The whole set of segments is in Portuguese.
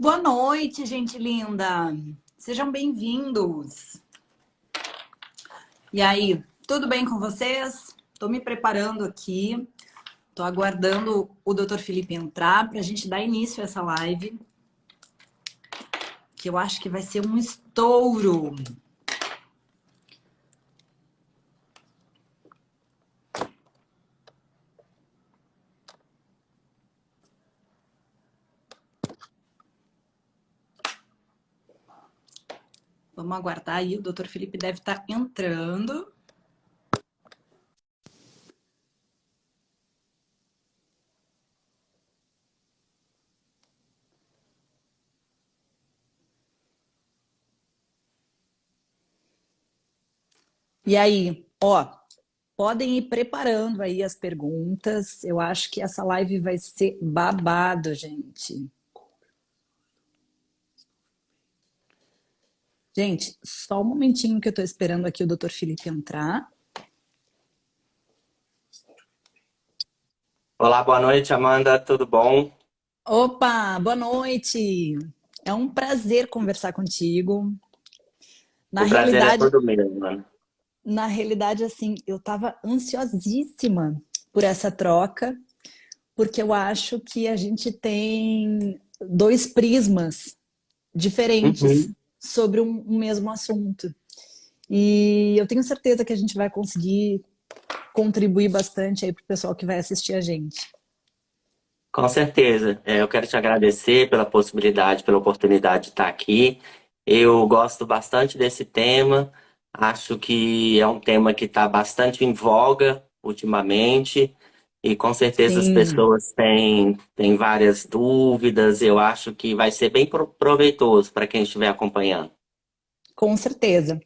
Boa noite, gente linda. Sejam bem-vindos. E aí, tudo bem com vocês? Estou me preparando aqui. Estou aguardando o Dr. Felipe entrar para a gente dar início a essa live, que eu acho que vai ser um estouro. Vamos aguardar aí, o Dr. Felipe deve estar entrando. E aí, ó, podem ir preparando aí as perguntas. Eu acho que essa live vai ser babado, gente. Gente, só um momentinho que eu tô esperando aqui o Dr. Felipe entrar. Olá, boa noite, Amanda, tudo bom? Opa, boa noite. É um prazer conversar contigo. Na O prazer é realidade, todo meu, mano. na realidade, assim, eu tava ansiosíssima por essa troca, porque eu acho que a gente tem dois prismas diferentes Uhum. sobre um mesmo assunto. E eu tenho certeza que a gente vai conseguir contribuir bastante aí pro pessoal que vai assistir a gente. Com certeza. Eu quero te agradecer pela possibilidade, pela oportunidade de estar aqui. Eu gosto bastante desse tema. Acho que é um tema que está bastante em voga ultimamente. E com certeza as Sim. pessoas têm várias dúvidas. Eu acho que vai ser bem proveitoso para quem estiver acompanhando. Com certeza.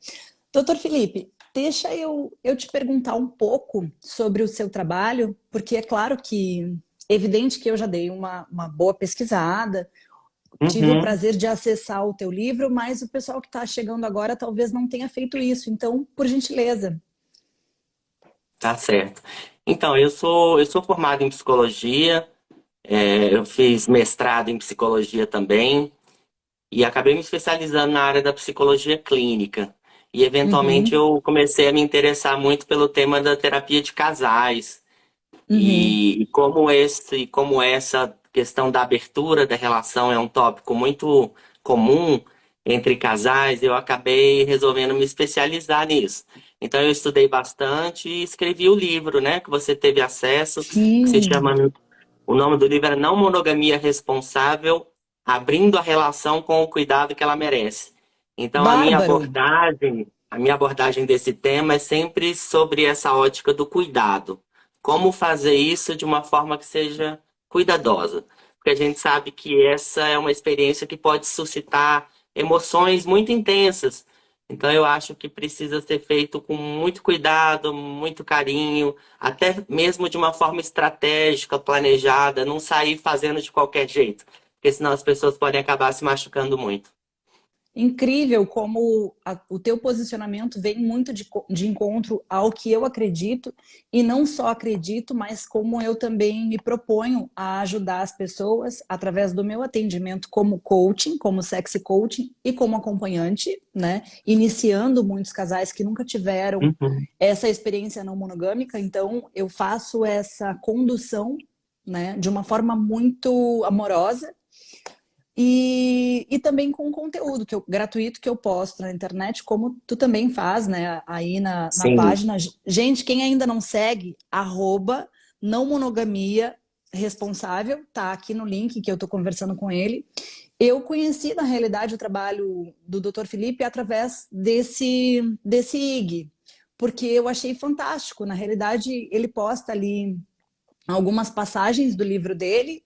Doutor Felipe, deixa eu te perguntar um pouco sobre o seu trabalho, porque é claro que, evidente que eu já dei uma boa pesquisada, tive o Uhum. prazer de acessar o teu livro, mas o pessoal que está chegando agora talvez não tenha feito isso. Então, por gentileza. Tá certo. Então, eu sou formado em psicologia, eu fiz mestrado em psicologia também e acabei me especializando na área da psicologia clínica. E, eventualmente, Uhum, eu comecei a me interessar muito pelo tema da terapia de casais uhum. como essa questão da abertura da relação é um tópico muito comum entre casais, eu acabei resolvendo me especializar nisso. Então eu estudei bastante e escrevi o livro, né, que você teve acesso, que se chama, Sim, o nome do livro é Não Monogamia Responsável, abrindo a relação com o cuidado que ela merece. Então bárbaro. a minha abordagem desse tema é sempre sobre essa ótica do cuidado. Como fazer isso de uma forma que seja cuidadosa? Porque a gente sabe que essa é uma experiência que pode suscitar emoções muito intensas. Então, eu acho que precisa ser feito com muito cuidado, muito carinho, até mesmo de uma forma estratégica, planejada, não sair fazendo de qualquer jeito, porque senão as pessoas podem acabar se machucando muito. Incrível como o teu posicionamento vem muito de encontro ao que eu acredito, e não só acredito, mas como eu também me proponho a ajudar as pessoas através do meu atendimento como coaching, como sexy coaching e como acompanhante, né? Iniciando muitos casais que nunca tiveram Uhum. essa experiência não monogâmica, então eu faço essa condução, né, de uma forma muito amorosa e também com conteúdo gratuito que eu posto na internet, como tu também faz, né? Aí na Sim. página. Gente, quem ainda não segue, arroba não monogamia responsável, tá aqui no link que eu tô conversando com ele. Eu conheci, na realidade, o trabalho do Dr. Felipe através desse IG, porque eu achei fantástico. Na realidade, ele posta ali algumas passagens do livro dele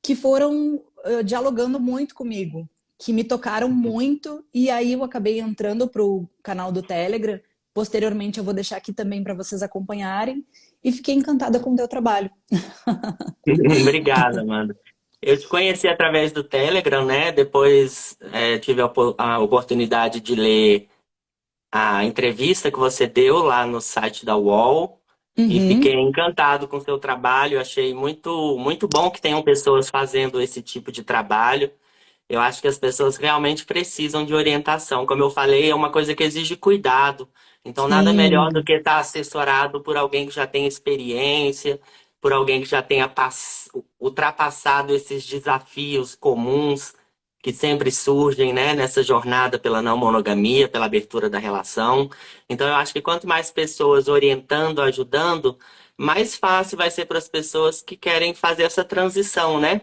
que foram dialogando muito comigo, que me tocaram muito, e aí eu acabei entrando para o canal do Telegram. Posteriormente eu vou deixar aqui também para vocês acompanharem, e fiquei encantada com o teu trabalho. Obrigada, Amanda. Eu te conheci através do Telegram, né? Depois tive a oportunidade de ler a entrevista que você deu lá no site da UOL e fiquei Uhum. encantado com o seu trabalho. Achei muito, muito bom que tenham pessoas fazendo esse tipo de trabalho. Eu acho que as pessoas realmente precisam de orientação. Como eu falei, é uma coisa que exige cuidado. Então, nada melhor do Sim, que estar assessorado por alguém que já tem experiência, por alguém que já tenha ultrapassado esses desafios comuns que sempre surgem, né, nessa jornada pela não monogamia, pela abertura da relação. Então, eu acho que quanto mais pessoas orientando, ajudando, mais fácil vai ser para as pessoas que querem fazer essa transição, né?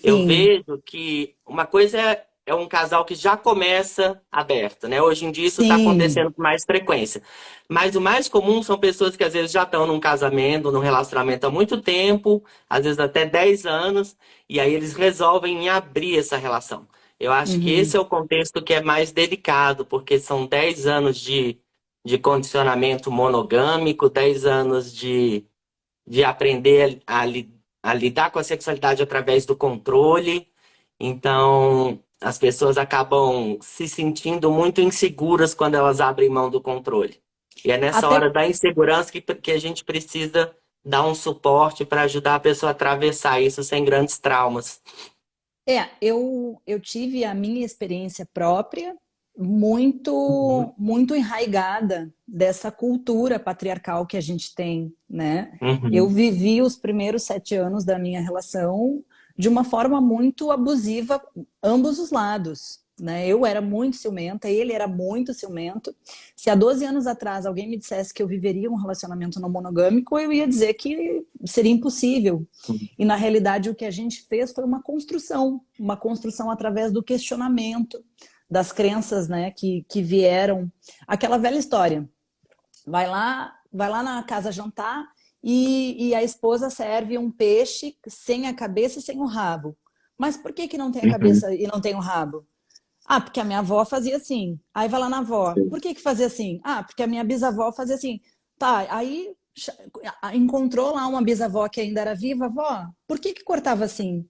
Eu sim, vejo que uma coisa é um casal que já começa aberto, né? Hoje em dia isso está sim. acontecendo com mais frequência. Mas o mais comum são pessoas que às vezes já estão num casamento, num relacionamento há muito tempo, às vezes até 10 anos, e aí eles resolvem abrir essa relação. Eu acho que esse Uhum. é o contexto que é mais delicado, porque são 10 anos de condicionamento monogâmico, 10 anos de aprender a lidar com a sexualidade através do controle. Então, as pessoas acabam se sentindo muito inseguras quando elas abrem mão do controle. E é nessa Até hora da insegurança que a gente precisa dar um suporte para ajudar a pessoa a atravessar isso sem grandes traumas. eu tive a minha experiência própria Uhum. muito enraigada dessa cultura patriarcal que a gente tem, né? Eu Uhum. vivi os primeiros 7 anos da minha relação de uma forma muito abusiva, ambos os lados, né? Eu era muito ciumenta, ele era muito ciumento. Se há 12 anos atrás alguém me dissesse que eu viveria um relacionamento não monogâmico, eu ia dizer que seria impossível. E na realidade o que a gente fez foi uma construção através do questionamento das crenças, né, que vieram. Aquela velha história. Vai lá na casa jantar e a esposa serve um peixe sem a cabeça e sem o rabo. Mas por que não tem a Uhum. cabeça e não tem o rabo? Ah, porque a minha avó fazia assim. Aí vai lá na avó. Por que fazia assim? Ah, porque a minha bisavó fazia assim. Tá, aí encontrou lá uma bisavó que ainda era viva, avó. Por que cortava assim?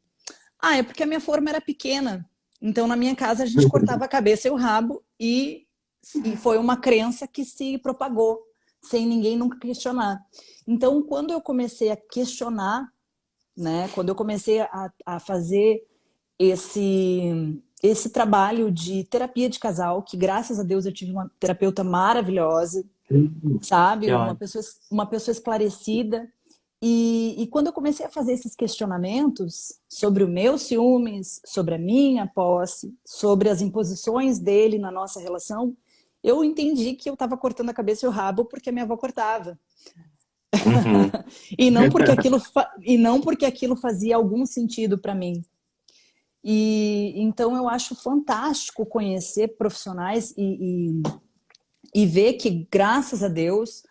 Ah, é porque a minha forma era pequena. Então na minha casa a gente cortava a cabeça e o rabo e foi uma crença que se propagou sem ninguém nunca questionar. Então quando eu comecei a questionar, né, quando eu comecei a fazer esse trabalho de terapia de casal, que graças a Deus eu tive uma terapeuta maravilhosa, Uhum. sabe? Que ótimo. Uma pessoa esclarecida. E quando eu comecei a fazer esses questionamentos sobre o meu ciúmes, sobre a minha posse, sobre as imposições dele na nossa relação, eu entendi que eu estava cortando a cabeça e o rabo porque a minha avó cortava. Uhum. E não porque aquilo fazia algum sentido para mim. E então eu acho fantástico conhecer profissionais e ver que, graças a Deus,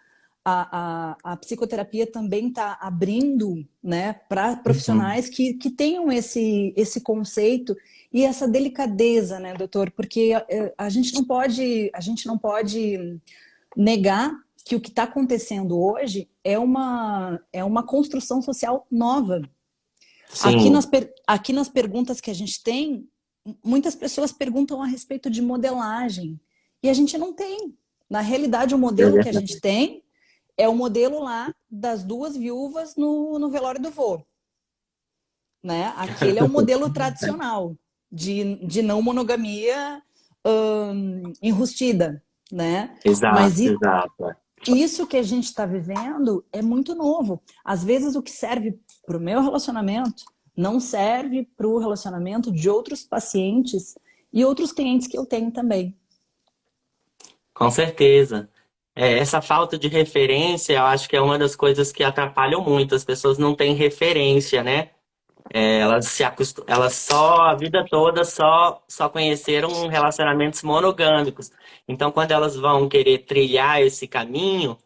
a psicoterapia também está abrindo, né, para Uhum. profissionais que tenham esse conceito e essa delicadeza, né, doutor? Porque a gente não pode negar que o que está acontecendo hoje é uma construção social nova. Sim, Aqui nas perguntas que a gente tem, muitas pessoas perguntam a respeito de modelagem. E a gente não tem. Na realidade, o é modelo que a gente verdade. tem é o modelo lá das duas viúvas no velório do vô. Né? Aquele é o modelo tradicional de não monogamia enrustida. Né? Exato, Mas exato. isso que a gente está vivendo é muito novo. Às vezes, o que serve para o meu relacionamento não serve para o relacionamento de outros pacientes e outros clientes que eu tenho também. Com certeza. É, essa falta de referência, eu acho que é uma das coisas que atrapalham muito. As pessoas não têm referência, né? É, elas só a vida toda só conheceram relacionamentos monogâmicos. Então, quando elas vão querer trilhar esse caminho,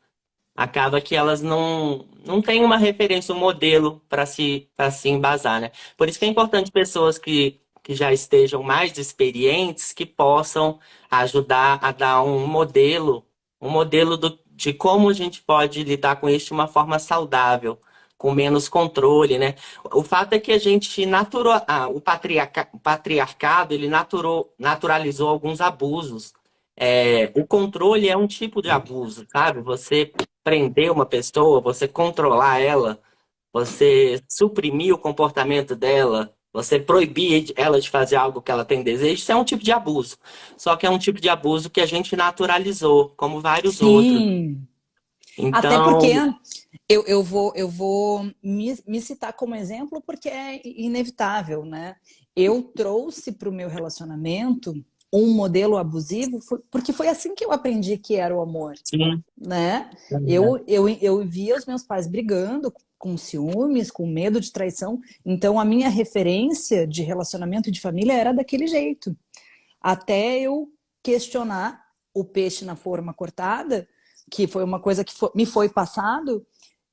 acaba que elas não têm uma referência, um modelo para se embasar, né? Por isso que é importante pessoas que já estejam mais experientes, que possam ajudar a dar um modelo de como a gente pode lidar com isso de uma forma saudável, com menos controle, né? O fato é que a gente o patriarcado, ele naturalizou alguns abusos. É, o controle é um tipo de abuso, sabe? Você prender uma pessoa, você controlar ela, você suprimir o comportamento dela, Você proibir ela de fazer algo que ela tem desejo, isso é um tipo de abuso. Só que é um tipo de abuso que a gente naturalizou, como vários outros. Sim. Até porque Então, eu vou me citar como exemplo porque é inevitável, né? Eu trouxe para o meu relacionamento um modelo abusivo porque foi assim que eu aprendi que era o amor, sim. né? Eu via os meus pais brigando com ciúmes, com medo de traição, então a minha referência de relacionamento de família era daquele jeito. Até eu questionar o peixe na forma cortada, que foi uma coisa que me foi passado,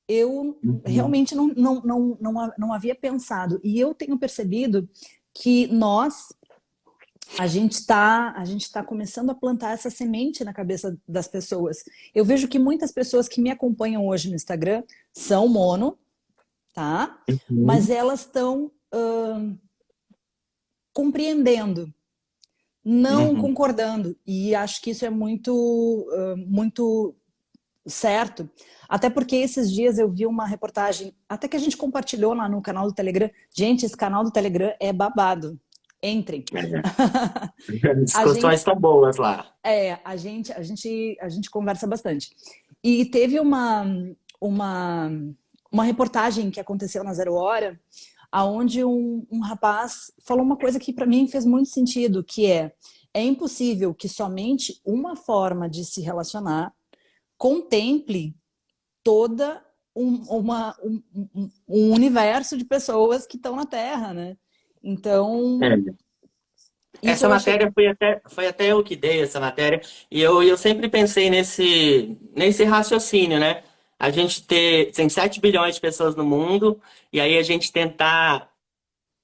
eu Uhum. realmente não havia pensado. E eu tenho percebido que a gente tá começando a plantar essa semente na cabeça das pessoas. Eu vejo que muitas pessoas que me acompanham hoje no Instagram são mono, tá? Mas Uhum. elas estão compreendendo, não Uhum. concordando. E acho que isso é muito certo. Até porque esses dias eu vi uma reportagem, até que a gente compartilhou lá no canal do Telegram. Gente, esse canal do Telegram é babado. Entrem. É. A Discussões gente, estão boas lá. a gente conversa bastante. E teve uma, uma reportagem que aconteceu na Zero Hora, aonde um rapaz falou uma coisa que para mim fez muito sentido, que é impossível que somente uma forma de se relacionar contemple toda um universo de pessoas que estão na Terra, né? Então, É. isso Essa eu achei. matéria foi até eu que dei essa matéria, e eu sempre pensei nesse raciocínio, né? A gente tem 7 bilhões de pessoas no mundo, e aí a gente tentar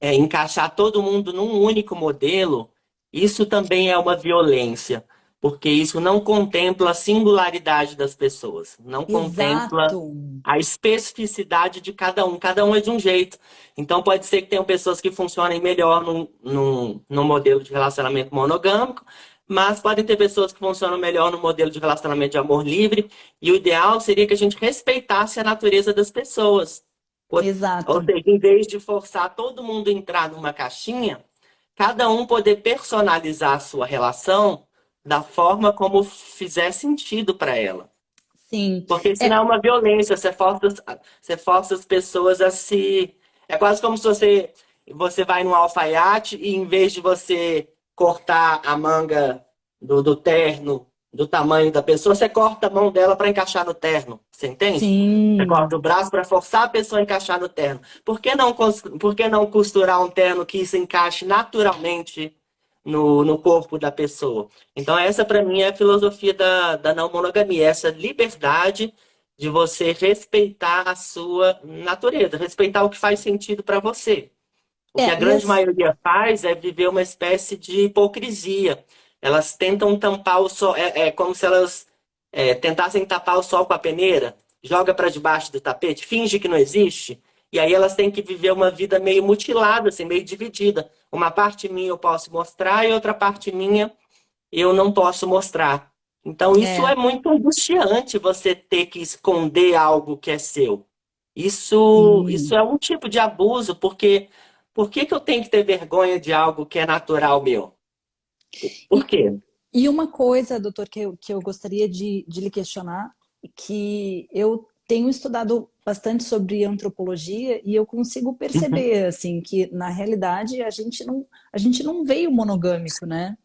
encaixar todo mundo num único modelo, isso também é uma violência, porque isso não contempla a singularidade das pessoas, não contempla Exato, a especificidade de cada um é de um jeito. Então pode ser que tenham pessoas que funcionem melhor num modelo de relacionamento monogâmico, mas podem ter pessoas que funcionam melhor no modelo de relacionamento de amor livre, e o ideal seria que a gente respeitasse a natureza das pessoas. Ou exato. seja, em vez de forçar todo mundo a entrar numa caixinha, cada um poder personalizar a sua relação da forma como fizer sentido para ela. Sim. Porque senão é É, uma violência, você força as pessoas a se. É quase como se você vai num alfaiate e em vez de você cortar a manga do terno do tamanho da pessoa, você corta a mão dela para encaixar no terno. Você entende? Você corta o sim. braço para forçar a pessoa a encaixar no terno. Por que não costurar um terno que se encaixe naturalmente no corpo da pessoa? Então, essa para mim é a filosofia da não monogamia, essa liberdade de você respeitar a sua natureza, respeitar o que faz sentido para você. O que a E grande maioria faz é viver uma espécie de hipocrisia. Elas tentam tampar o sol, é como se elas tentassem tapar o sol com a peneira, joga para debaixo do tapete, finge que não existe, e aí elas têm que viver uma vida meio mutilada, assim, meio dividida. Uma parte minha eu posso mostrar e outra parte minha eu não posso mostrar. Então isso é é, muito angustiante, você ter que esconder algo que é seu. Isso sim. é um tipo de abuso, porque por que que eu tenho que ter vergonha de algo que é natural meu? Por E, quê? e uma coisa, doutor, que eu gostaria de lhe questionar, que eu tenho estudado bastante sobre antropologia e eu consigo Uhum, perceber, assim, que na realidade a gente não veio monogâmico, né?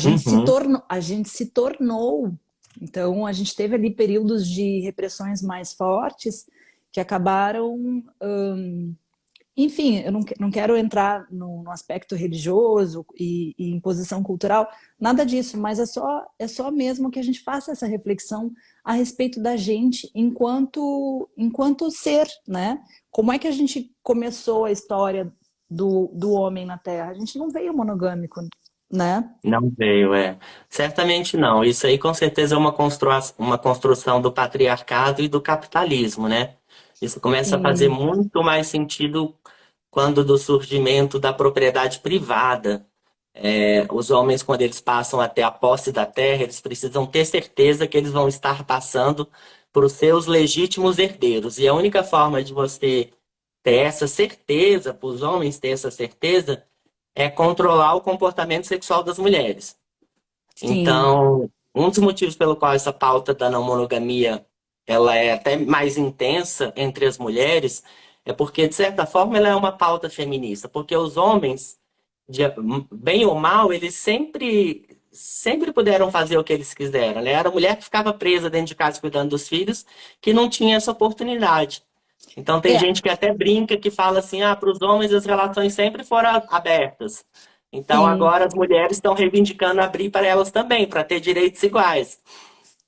uhum, A gente se tornou. Então, a gente teve ali períodos de repressões mais fortes que acabaram. Enfim, eu não quero entrar no aspecto religioso e imposição cultural, nada disso, mas é só mesmo que a gente faça essa reflexão a respeito da gente enquanto ser, né? Como é que a gente começou a história do homem na Terra? A gente não veio monogâmico, né? não veio, é. Certamente não. Isso aí com certeza é uma construção do patriarcado e do capitalismo, né? Isso começa a fazer Sim, muito mais sentido quando do surgimento da propriedade privada. Os homens, quando eles passam até a posse da terra, eles precisam ter certeza que eles vão estar passando para os seus legítimos herdeiros. E a única forma de você ter essa certeza, para os homens ter essa certeza, é controlar o comportamento sexual das mulheres. Sim. Então, um dos motivos pelo qual essa pauta da não monogamia ela é até mais intensa entre as mulheres é porque, de certa forma, ela é uma pauta feminista. Porque os homens, de- bem ou mal, eles sempre puderam fazer o que eles quiseram, né? Era a mulher que ficava presa dentro de casa cuidando dos filhos que não tinha essa oportunidade. Então, tem É, gente que até brinca, que fala assim, para os homens as relações sempre foram abertas. Então, sim. agora as mulheres estão reivindicando abrir para elas também, para ter direitos iguais.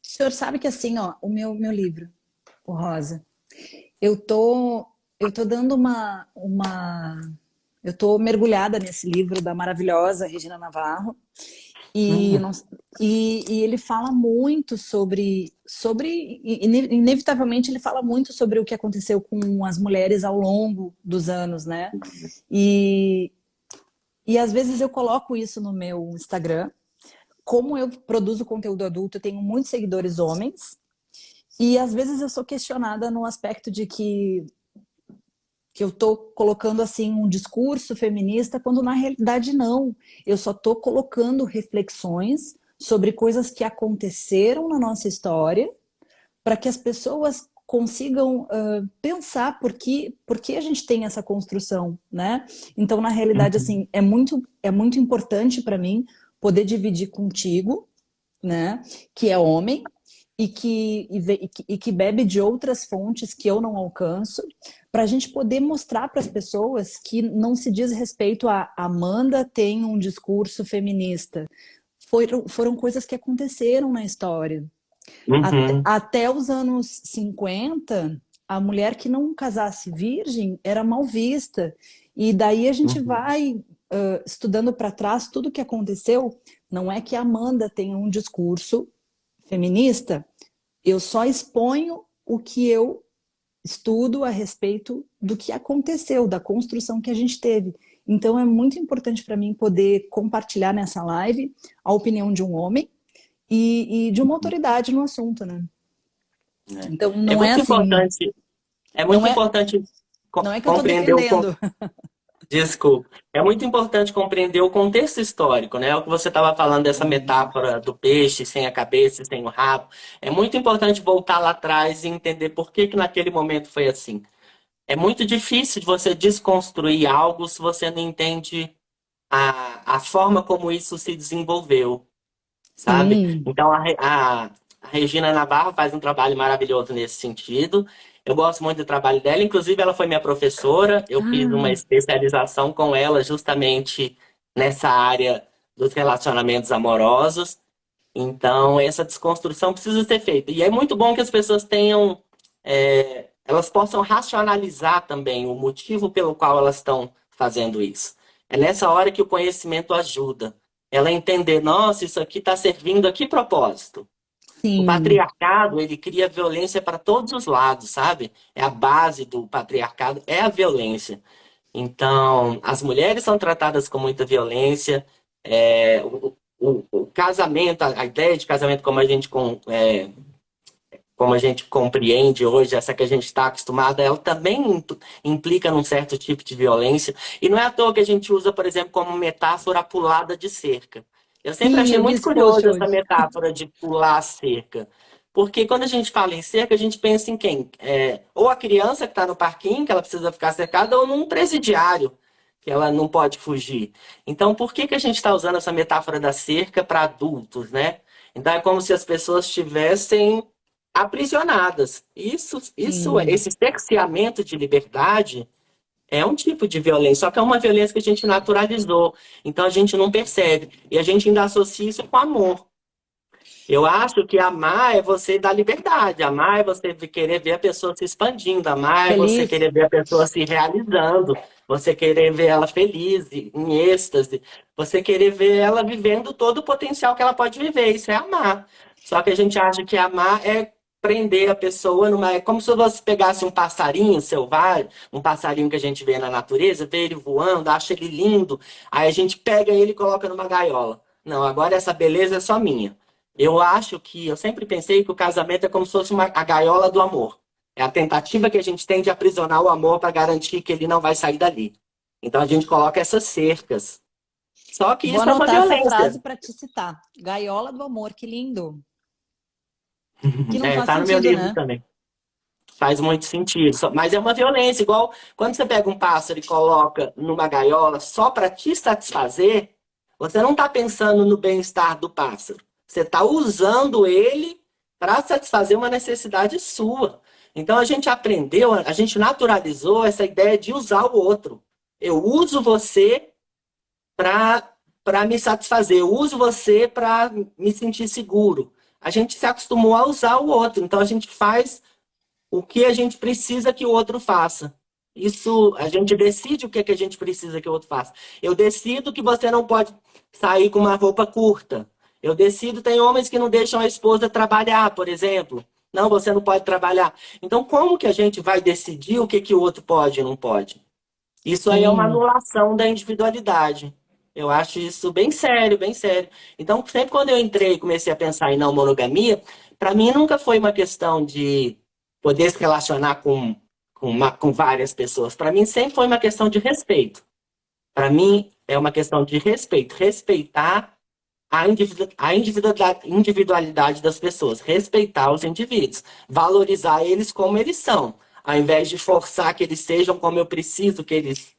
O senhor sabe que assim, ó, o meu livro, o Rosa, eu tô, eu tô dando eu tô mergulhada nesse livro da maravilhosa Regina Navarro e, Uhum, e ele fala muito inevitavelmente ele fala muito sobre o que aconteceu com as mulheres ao longo dos anos, né? E, e às vezes eu coloco isso no meu Instagram. Como eu produzo conteúdo adulto, eu tenho muitos seguidores homens, e às vezes eu sou questionada no aspecto de que eu tô colocando assim um discurso feminista, quando na realidade não. Eu só tô colocando reflexões sobre coisas que aconteceram na nossa história, para que as pessoas consigam pensar por que a gente tem essa construção, né? Então, na realidade, uhum, assim, é muito importante para mim poder dividir contigo, né, que é homem e que bebe de outras fontes que eu não alcanço, para a gente poder mostrar para as pessoas que não se diz respeito a Amanda tem um discurso feminista. Foram coisas que aconteceram na história. uhum, Até os anos 50, a mulher que não casasse virgem era mal vista. E daí a gente uhum. vai estudando para trás tudo o que aconteceu. Não é que a Amanda tenha um discurso feminista, eu só exponho o que eu estudo a respeito do que aconteceu, da construção que a gente teve. Então é muito importante para mim poder compartilhar nessa live a opinião de um homem e de uma autoridade no assunto, né? Então É não é muito assim, importante, é não muito é, importante não é que eu estou compreender defendendo. desculpa. É muito importante compreender o contexto histórico, né? O que você estava falando dessa metáfora do peixe sem a cabeça e sem o rabo. É muito importante voltar lá atrás e entender por que que naquele momento foi assim. É muito difícil de você desconstruir algo se você não entende a forma como isso se desenvolveu, sabe? Sim. Então a Regina Navarro faz um trabalho maravilhoso nesse sentido. Eu gosto muito do trabalho dela, inclusive ela foi minha professora. Eu fiz uma Ah, especialização com ela justamente nessa área dos relacionamentos amorosos. Então, essa desconstrução precisa ser feita. E é muito bom que as pessoas tenham, elas possam racionalizar também o motivo pelo qual elas estão fazendo isso. É nessa hora que o conhecimento ajuda. Ela entender, nossa, isso aqui está servindo a que propósito? O sim. patriarcado, ele cria violência para todos os lados, sabe? É a base do patriarcado, é a violência. Então, as mulheres são tratadas com muita violência. O casamento, a ideia de casamento como a gente compreende hoje, essa que a gente está acostumada, ela também implica num certo tipo de violência. E não é à toa que a gente usa, por exemplo, como metáfora a pulada de cerca. Eu sempre Sim, achei eu vi muito esse post curioso essa hoje. metáfora de pular a cerca. Porque quando a gente fala em cerca, a gente pensa em quem? Ou a criança que está no parquinho, que ela precisa ficar cercada, ou num presidiário, que ela não pode fugir. Então, por que que a gente está usando essa metáfora da cerca para adultos, né? Então, é como se as pessoas tivessem aprisionadas. Sim. Esse cerceamento de liberdade é um tipo de violência, só que é uma violência que a gente naturalizou. Então a gente não percebe. E a gente ainda associa isso com amor. Eu acho que amar é você dar liberdade. Amar é você querer ver a pessoa se expandindo. Amar é você Feliz? querer ver a pessoa se realizando. Você querer ver ela feliz, em êxtase. Você querer ver ela vivendo todo o potencial que ela pode viver. Isso é amar. Só que a gente acha que amar é prender a pessoa numa. É como se você pegasse um passarinho selvagem, um passarinho que a gente vê na natureza, vê ele voando, acha ele lindo. Aí a gente pega ele e coloca numa gaiola. Não, agora essa beleza é só minha. Eu sempre pensei que o casamento é como se fosse a gaiola do amor. É a tentativa que a gente tem de aprisionar o amor para garantir que ele não vai sair dali. Então a gente coloca essas cercas. Só que Vou isso é uma anotar essa frase violência. para te citar. Gaiola do amor, que lindo. Que não É, faz tá no meu sentido, livro né? também. Faz muito sentido. Mas é uma violência, igual quando você pega um pássaro e coloca numa gaiola só para te satisfazer, você não está pensando no bem-estar do pássaro. Você está usando ele para satisfazer uma necessidade sua. Então a gente aprendeu, a gente naturalizou essa ideia de usar o outro. Eu uso você para me satisfazer, eu uso você para me sentir seguro. A gente se acostumou a usar o outro, então a gente faz o que a gente precisa que o outro faça. Isso, a gente decide o que, é que a gente precisa que o outro faça. Eu decido que você não pode sair com uma roupa curta. Eu decido, tem homens que não deixam a esposa trabalhar, por exemplo. Não, você não pode trabalhar. Então, como que a gente vai decidir o que, que o outro pode e não pode? Isso aí é uma Sim. anulação da individualidade. Eu acho isso bem sério, bem sério. Então, sempre quando eu entrei e comecei a pensar em não monogamia, para mim nunca foi uma questão de poder se relacionar com várias pessoas. Para mim sempre foi uma questão de respeito. Para mim é uma questão de respeito. Respeitar a individualidade das pessoas. Respeitar os indivíduos. Valorizar eles como eles são. Ao invés de forçar que eles sejam como eu preciso que eles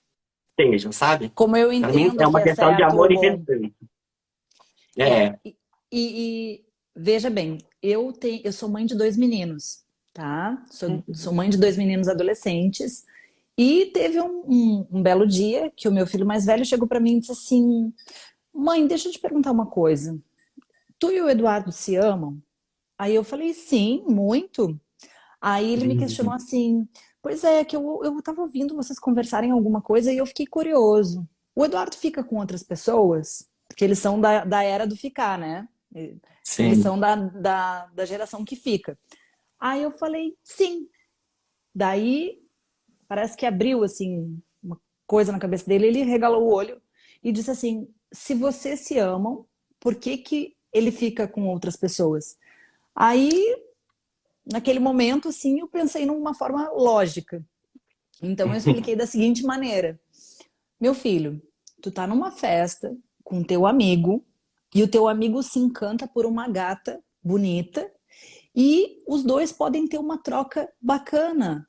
sejam, sabe? Como eu Para mim entendo é que uma é questão de certo ou amor e bom. respeito. É, É. e veja bem, eu sou mãe de dois meninos, tá? Sou mãe de dois meninos adolescentes. E teve um belo dia que o meu filho mais velho chegou para mim e disse assim: Mãe, deixa eu te perguntar uma coisa. Tu e o Eduardo se amam? Aí eu falei: Sim, muito. Aí ele me questionou assim: Pois é, que eu tava ouvindo vocês conversarem alguma coisa e eu fiquei curioso. O Eduardo fica com outras pessoas? Porque eles são da era do ficar, né? Eles Sim. são da geração que fica. Aí eu falei: Sim. Daí parece que abriu assim uma coisa na cabeça dele, ele regalou o olho e disse assim: se vocês se amam, por que que ele fica com outras pessoas? Aí, naquele momento, assim, eu pensei numa forma lógica. Então eu expliquei da seguinte maneira: meu filho, tu tá numa festa com teu amigo e o teu amigo se encanta por uma gata bonita e os dois podem ter uma troca bacana.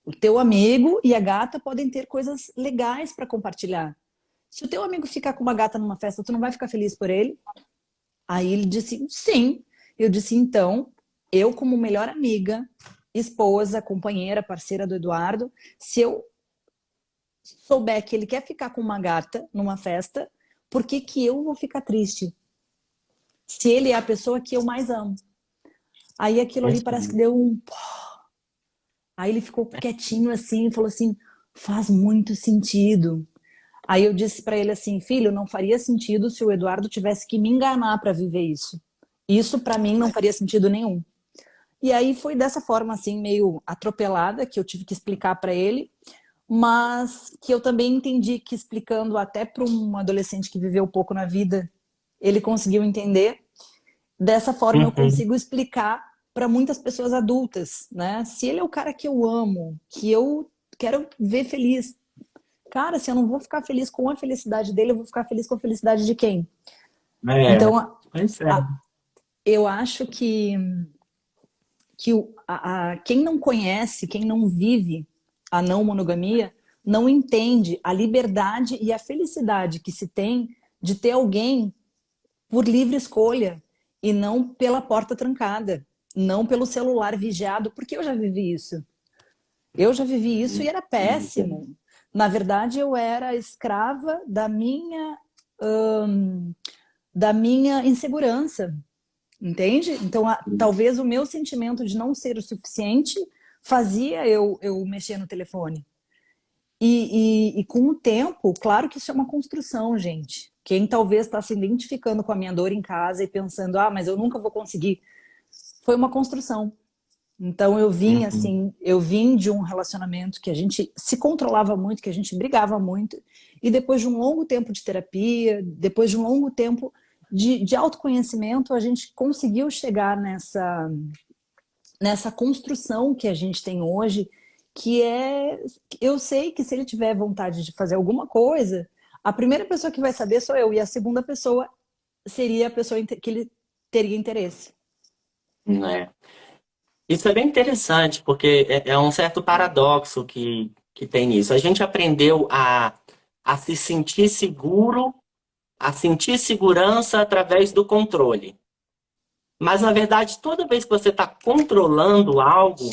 O teu amigo e a gata podem ter coisas legais para compartilhar. Se o teu amigo ficar com uma gata numa festa, tu não vai ficar feliz por ele? Aí ele disse, sim. Eu disse, então, eu como melhor amiga, esposa, companheira, parceira do Eduardo, se eu souber que ele quer ficar com uma gata numa festa, por que que eu vou ficar triste? Se ele é a pessoa que eu mais amo. Aí aquilo ali parece que deu um... Aí ele ficou quietinho assim e falou assim, faz muito sentido. Aí eu disse para ele assim, filho, não faria sentido se o Eduardo tivesse que me enganar para viver isso. Isso para mim não faria sentido nenhum. E aí foi dessa forma assim meio atropelada que eu tive que explicar para ele, mas que eu também entendi que explicando até para um adolescente que viveu pouco na vida, ele conseguiu entender. Dessa forma eu Uhum. consigo explicar para muitas pessoas adultas, né? Se ele é o cara que eu amo, que eu quero ver feliz, cara, se eu não vou ficar feliz com a felicidade dele, eu vou ficar feliz com a felicidade de quem? É. Então, Pois é. eu acho que quem não conhece, quem não vive a não monogamia, não entende a liberdade e a felicidade que se tem de ter alguém por livre escolha e não pela porta trancada, não pelo celular vigiado, porque eu já vivi isso. Eu já vivi isso e era péssimo. Na verdade, eu era escrava da minha insegurança, entende? Então, talvez o meu sentimento de não ser o suficiente fazia eu mexer no telefone. E com o tempo, claro que isso é uma construção, gente. Quem talvez está se identificando com a minha dor em casa e pensando, ah, mas eu nunca vou conseguir, foi uma construção. Então Uhum. eu vim de um relacionamento que a gente se controlava muito, que a gente brigava muito, e depois de um longo tempo de terapia, depois de um longo tempo de autoconhecimento, a gente conseguiu chegar nessa construção que a gente tem hoje, que é, eu sei que se ele tiver vontade de fazer alguma coisa, a primeira pessoa que vai saber sou eu, e a segunda pessoa seria a pessoa que ele teria interesse. né? Isso é bem interessante, porque é um certo paradoxo que tem nisso. A gente aprendeu a se sentir seguro, a sentir segurança através do controle. Mas, na verdade, toda vez que você está controlando algo,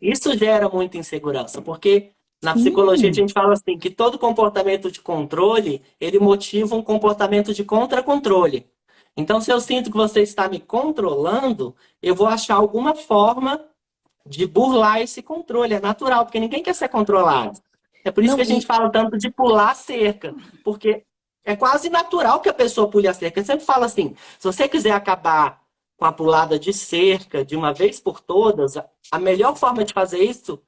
isso gera muita insegurança, porque na psicologia a Sim, gente fala assim, que todo comportamento de controle, ele motiva um comportamento de contra-controle. Então, se eu sinto que você está me controlando, eu vou achar alguma forma de burlar esse controle. É natural, porque ninguém quer ser controlado. É por isso que não, a gente fala tanto de pular a cerca, porque é quase natural que a pessoa pule a cerca. Eu sempre falo assim, se você quiser acabar com a pulada de cerca de uma vez por todas, a melhor forma de fazer isso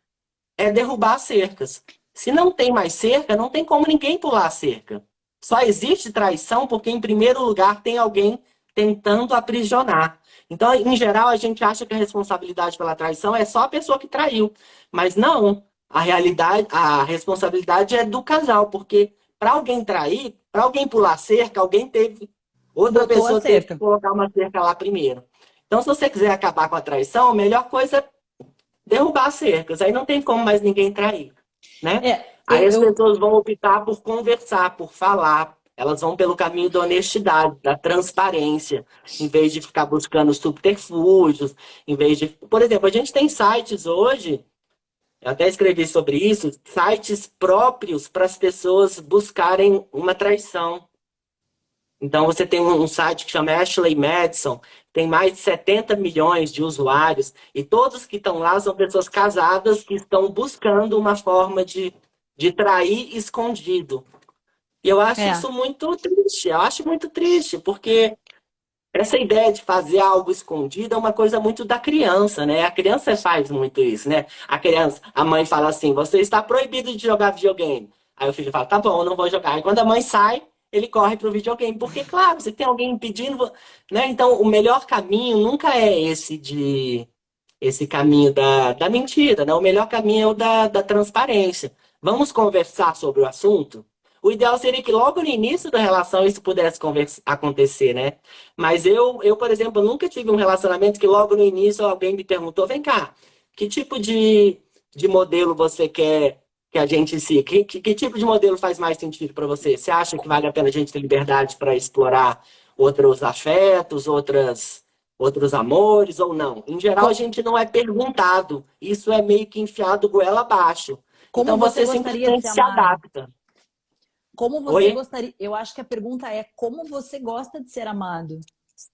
é derrubar as cercas. Se não tem mais cerca, não tem como ninguém pular a cerca. Só existe traição porque, em primeiro lugar, tem alguém tentando aprisionar. Então, em geral, a gente acha que a responsabilidade pela traição é só a pessoa que traiu. Mas não. A realidade, a responsabilidade é do casal, porque para alguém trair, para alguém pular a cerca, alguém teve, outra botou a pessoa teve que cerca. colocar uma cerca lá primeiro. Então, se você quiser acabar com a traição, a melhor coisa é derrubar as cercas. Aí não tem como mais ninguém trair, né? É, Aí as pessoas vão optar por conversar, por falar. Elas vão pelo caminho da honestidade, da transparência, em vez de ficar buscando subterfúgios, em vez de... Por exemplo, a gente tem sites hoje, eu até escrevi sobre isso, sites próprios para as pessoas buscarem uma traição. Então, você tem um site que chama Ashley Madison, tem mais de 70 milhões de usuários, e todos que estão lá são pessoas casadas que estão buscando uma forma de trair escondido. E eu acho é, isso muito triste, eu acho muito triste, porque essa ideia de fazer algo escondido é uma coisa muito da criança, né? A criança faz muito isso, né? A criança, a mãe fala assim: você está proibido de jogar videogame. Aí o filho fala: tá bom, eu não vou jogar. Aí quando a mãe sai, ele corre pro videogame. Porque, claro, você tem alguém impedindo, né? Então, o melhor caminho nunca é esse caminho da mentira, né? O melhor caminho é o da transparência. Vamos conversar sobre o assunto? O ideal seria que logo no início da relação isso pudesse acontecer, né? Mas por exemplo, nunca tive um relacionamento que logo no início alguém me perguntou: vem cá, que tipo de modelo você quer que a gente siga? Que tipo de modelo faz mais sentido para você? Você acha que vale a pena a gente ter liberdade para explorar outros afetos, outros amores ou não? Em geral, a co- gente não é perguntado. Isso é meio que enfiado goela abaixo. como Então você você gostaria de simplesmente ser se amado? adapta. Como você Oi? gostaria? Eu acho que a pergunta é como você gosta de ser amado,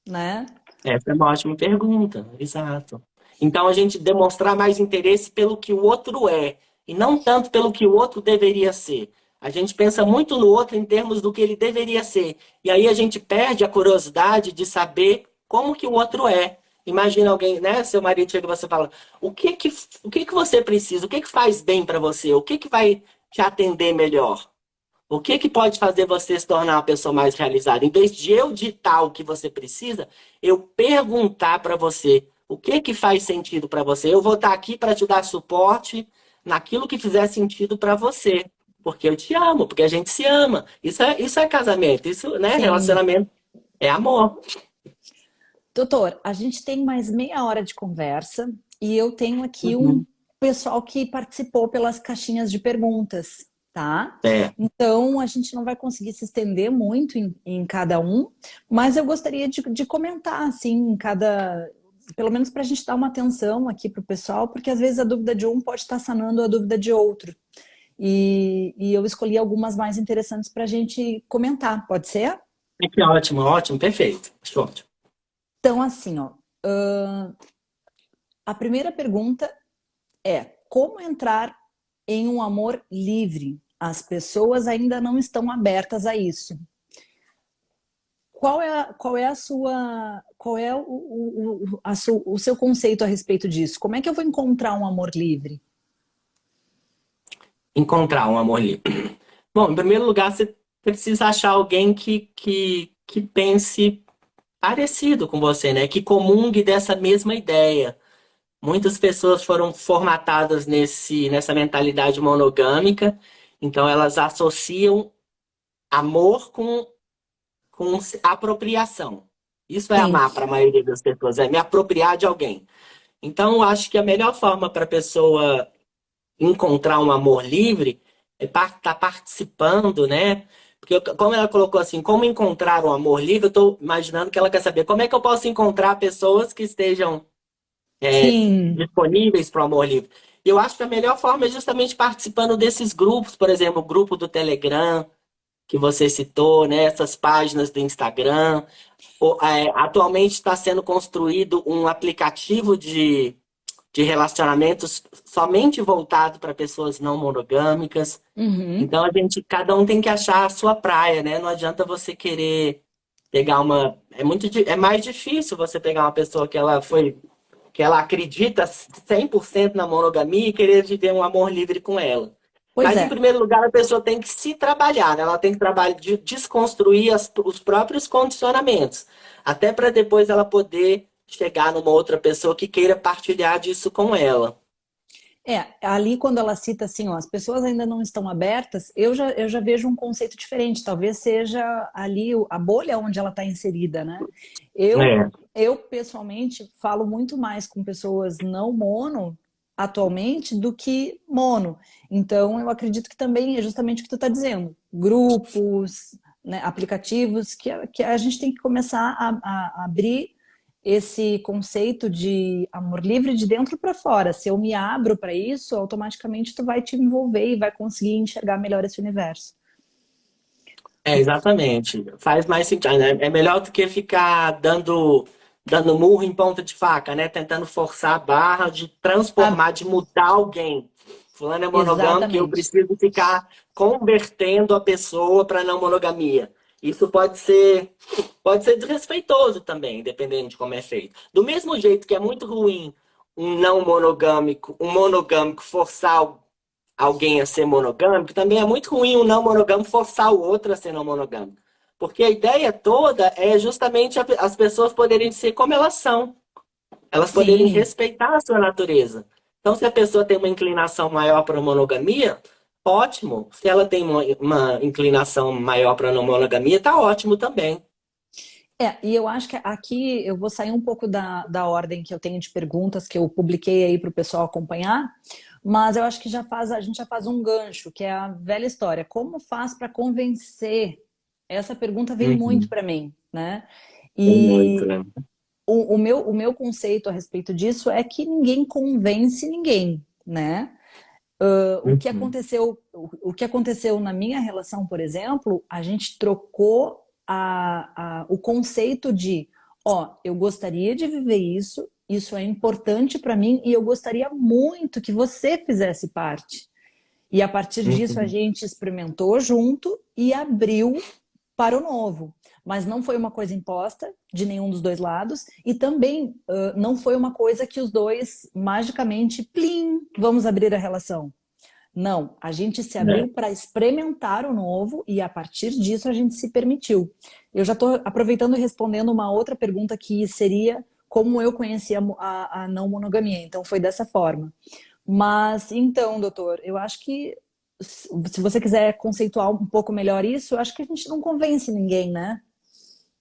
né? Essa é uma ótima pergunta, exato. Então a gente demonstrar mais interesse pelo que o outro é, e não tanto pelo que o outro deveria ser. A gente pensa muito no outro em termos do que ele deveria ser. E aí a gente perde a curiosidade de saber como que o outro é. Imagina alguém, né? Seu marido chega e você fala: o que que você precisa? O que que faz bem para você? O que que vai te atender melhor? O que que pode fazer você se tornar uma pessoa mais realizada? Em vez de eu ditar o que você precisa, eu perguntar para você o que que faz sentido para você. Eu vou estar aqui para te dar suporte naquilo que fizer sentido para você, porque eu te amo, porque a gente se ama. Isso é casamento, isso, né? Sim. Relacionamento é amor. Doutor, a gente tem mais meia hora de conversa e eu tenho aqui um Uhum. pessoal que participou pelas caixinhas de perguntas, tá? É. Então a gente não vai conseguir se estender muito em cada um, mas eu gostaria de comentar assim em cada, pelo menos para a gente dar uma atenção aqui para o pessoal, porque às vezes a dúvida de um pode estar sanando a dúvida de outro. E eu escolhi algumas mais interessantes para a gente comentar, pode ser? Que ótimo, ótimo, perfeito. Acho ótimo. Então, assim, ó, a primeira pergunta é como entrar em um amor livre? As pessoas ainda não estão abertas a isso. Qual é a sua, qual é o seu conceito a respeito disso? Como é que eu vou encontrar um amor livre? Encontrar um amor livre. Bom, em primeiro lugar, você precisa achar alguém que pense parecido com você, né? Que comungue dessa mesma ideia. Muitas pessoas foram formatadas nessa mentalidade monogâmica, então elas associam amor com apropriação. Isso é Sim. amar para a maioria das pessoas, é me apropriar de alguém. Então, eu acho que a melhor forma para a pessoa encontrar um amor livre é estar participando, né? Porque, como ela colocou assim, como encontrar um amor livre, eu estou imaginando que ela quer saber como é que eu posso encontrar pessoas que estejam Sim. disponíveis para o amor livre. Eu acho que a melhor forma é justamente participando desses grupos, por exemplo, o grupo do Telegram, que você citou, né? Essas páginas do Instagram. Atualmente está sendo construído um aplicativo de relacionamentos somente voltado para pessoas não monogâmicas. Uhum. Então cada um tem que achar a sua praia, né? Não adianta você querer pegar uma. É mais difícil você pegar uma pessoa que ela acredita 100% na monogamia e querer viver um amor livre com ela. Pois Mas, em é. primeiro lugar, a pessoa tem que se trabalhar, né? Ela tem que desconstruir os próprios condicionamentos, até para depois ela poder chegar numa outra pessoa que queira partilhar disso com ela. Ali quando ela cita assim, ó, as pessoas ainda não estão abertas, eu já vejo um conceito diferente. Talvez seja ali a bolha onde ela está inserida, né? Eu, É, eu pessoalmente falo muito mais com pessoas não mono atualmente do que mono. Então eu acredito que também é justamente o que tu está dizendo. Grupos, né, aplicativos que a gente tem que começar a abrir esse conceito de amor livre de dentro para fora. Se eu me abro para isso, automaticamente tu vai te envolver e vai conseguir enxergar melhor esse universo. exatamente. Faz mais sentido, né? É melhor do que ficar dando murro em ponta de faca, né? Tentando forçar a barra de Ah, transformar, de mudar alguém. Fulano é monogâmico e eu exatamente. preciso ficar convertendo a pessoa para não monogamia. Isso pode ser desrespeitoso também, dependendo de como é feito. Do mesmo jeito que é muito ruim um monogâmico forçar alguém a ser monogâmico, também é muito ruim um não monogâmico forçar o outro a ser não monogâmico. Porque a ideia toda é justamente as pessoas poderem ser como elas são, elas poderem Sim. respeitar a sua natureza. Então, se a pessoa tem uma inclinação maior para a monogamia, ótimo. Se ela tem uma inclinação maior para a não monogamia, tá ótimo também. E eu acho que aqui eu vou sair um pouco da ordem que eu tenho de perguntas que eu publiquei aí para o pessoal acompanhar, mas eu acho que a gente já faz um gancho, que é a velha história. Como faz para convencer? Essa pergunta vem muito Uhum. para mim, né? Tem muito, E né? o meu conceito a respeito disso é que ninguém convence ninguém, né? Uhum. O que aconteceu na minha relação, por exemplo, a gente trocou o conceito de, ó, eu gostaria de viver isso, isso é importante para mim e eu gostaria muito que você fizesse parte. E a partir disso a Uhum. gente experimentou junto e abriu para o novo. Mas não foi uma coisa imposta de nenhum dos dois lados e também não foi uma coisa que os dois magicamente, plim, vamos abrir a relação. Não, a gente se É. abriu para experimentar o novo e a partir disso a gente se permitiu. Eu já estou aproveitando e respondendo uma outra pergunta que seria como eu conheci a não monogamia. Então foi dessa forma. Mas então, doutor, eu acho que se você quiser conceituar um pouco melhor isso, eu acho que a gente não convence ninguém, né?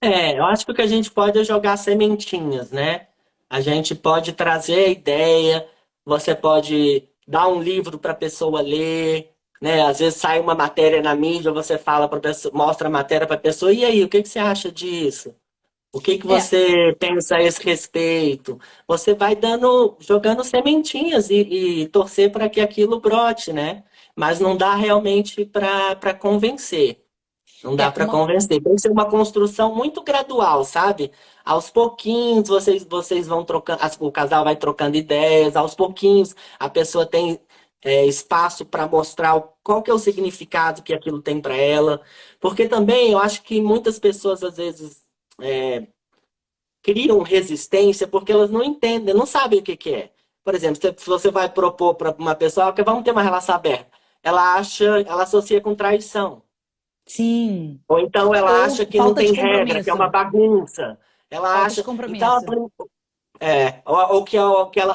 Eu acho que o que a gente pode é jogar sementinhas, né? A gente pode trazer a ideia, você pode dar um livro para a pessoa ler, né? Às vezes sai uma matéria na mídia, você fala para pessoa, mostra a matéria para a pessoa, e aí, o que que você acha disso? O que que É, você pensa a esse respeito? Você vai jogando sementinhas e torcer para que aquilo brote, né? Mas não dá realmente para convencer. Não dá é para uma. convencer. Tem que ser uma construção muito gradual, sabe? Aos pouquinhos vocês vão trocando, o casal vai trocando ideias, aos pouquinhos a pessoa tem espaço para mostrar qual que é o significado que aquilo tem para ela. Porque também eu acho que muitas pessoas às vezes criam resistência porque elas não entendem, não sabem o que que é. Por exemplo, se você vai propor para uma pessoa que vamos ter uma relação aberta, ela associa com traição. Sim. Ou então ela Ou acha que não falta de tem regra, que é uma compromisso. bagunça. Ela Falta de acha. Então, compromisso.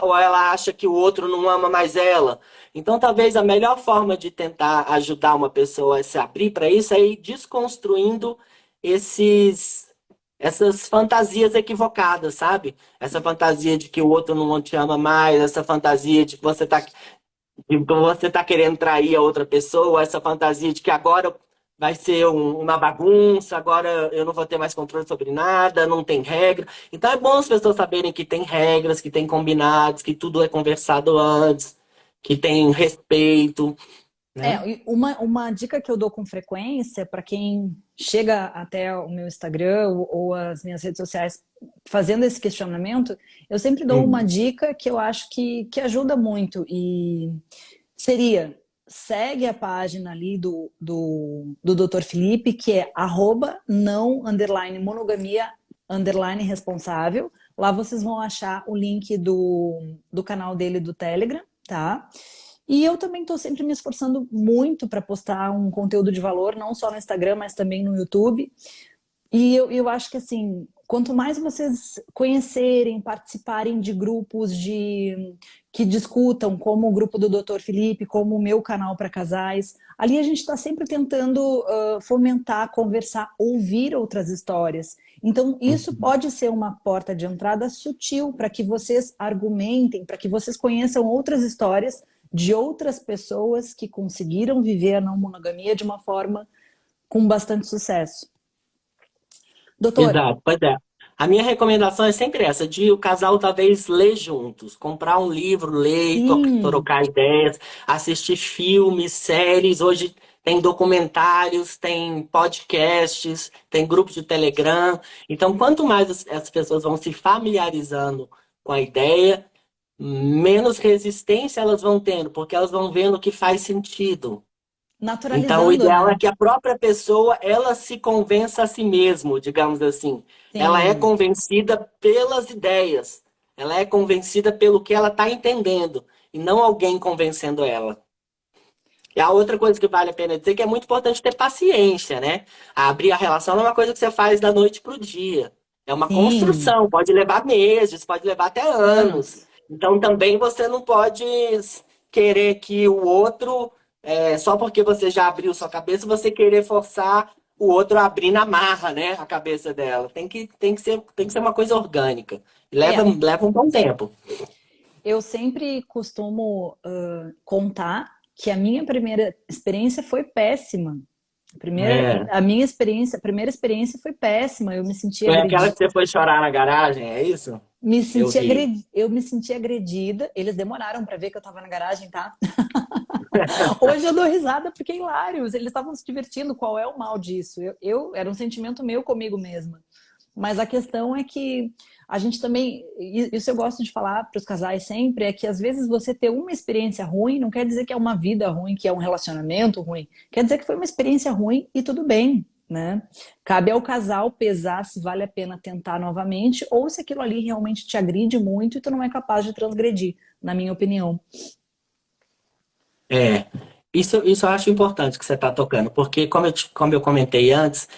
ou ela acha que o outro não ama mais ela. Então, talvez a melhor forma de tentar ajudar uma pessoa a se abrir para isso é ir desconstruindo esses, essas fantasias equivocadas, sabe? Essa fantasia de que o outro não te ama mais, essa fantasia de que você tá querendo trair a outra pessoa, essa fantasia de que agora vai ser uma bagunça, agora eu não vou ter mais controle sobre nada, não tem regra. Então é bom as pessoas saberem que tem regras, que tem combinados, que tudo é conversado antes, que tem respeito, né? E uma dica que eu dou com frequência para quem chega até o meu Instagram ou as minhas redes sociais fazendo esse questionamento, eu sempre dou uma Hum. dica que eu acho que ajuda muito e seria, segue a página ali do Dr. Felipe, que é não monogamia responsável. Lá vocês vão achar o link do canal dele do Telegram, tá? E eu também estou sempre me esforçando muito para postar um conteúdo de valor, não só no Instagram, mas também no YouTube. E eu acho que assim, quanto mais vocês conhecerem, participarem de grupos que discutam, como o grupo do Dr. Felipe, como o meu canal para casais, ali a gente está sempre tentando fomentar, conversar, ouvir outras histórias. Então, isso Uhum. pode ser uma porta de entrada sutil para que vocês argumentem, para que vocês conheçam outras histórias de outras pessoas que conseguiram viver a não monogamia de uma forma com bastante sucesso. Doutor, Exato, pois é. A minha recomendação é sempre essa, de o casal talvez ler juntos, comprar um livro, ler, sim, trocar ideias, assistir filmes, séries. Hoje tem documentários, tem podcasts, tem grupos de Telegram. Então, quanto mais as pessoas vão se familiarizando com a ideia, menos resistência elas vão tendo, porque elas vão vendo que faz sentido. Então, o naturalizando, ideal é né? que a própria pessoa, ela se convença a si mesmo, digamos assim. Ela é Sim, convencida pelas ideias. Ela é convencida pelo que ela está entendendo. E não alguém convencendo ela. E a outra coisa que vale a pena dizer é que é muito importante ter paciência, né? Abrir a relação não é uma coisa que você faz da noite para o dia. É uma sim, construção, pode levar meses, pode levar até anos. anos. Então também você não pode querer que o outro, só porque você já abriu sua cabeça, você querer forçar o outro a abrir na marra, né? A cabeça dela. Tem que ser uma coisa orgânica. Leva, É, leva um bom tempo. eu sempre costumo contar que a minha primeira experiência foi péssima. É. A primeira experiência foi péssima. Eu me senti Foi aquela agredida. que você foi chorar na garagem, é isso? Eu vi. Eu me senti agredida. Eles demoraram para ver que eu estava na garagem, tá? Hoje eu dou risada porque é hilário. Eles estavam se divertindo. Qual é o mal disso? Era um sentimento meu comigo mesma. Mas a questão é que a gente também, isso eu gosto de falar para os casais sempre, é que às vezes você ter uma experiência ruim não quer dizer que é uma vida ruim, que é um relacionamento ruim. Quer dizer que foi uma experiência ruim e tudo bem, né? Cabe ao casal pesar se vale a pena tentar novamente ou se aquilo ali realmente te agride muito e tu não é capaz de transgredir, na minha opinião. É, isso eu acho importante que você está tocando, porque como eu comentei antes,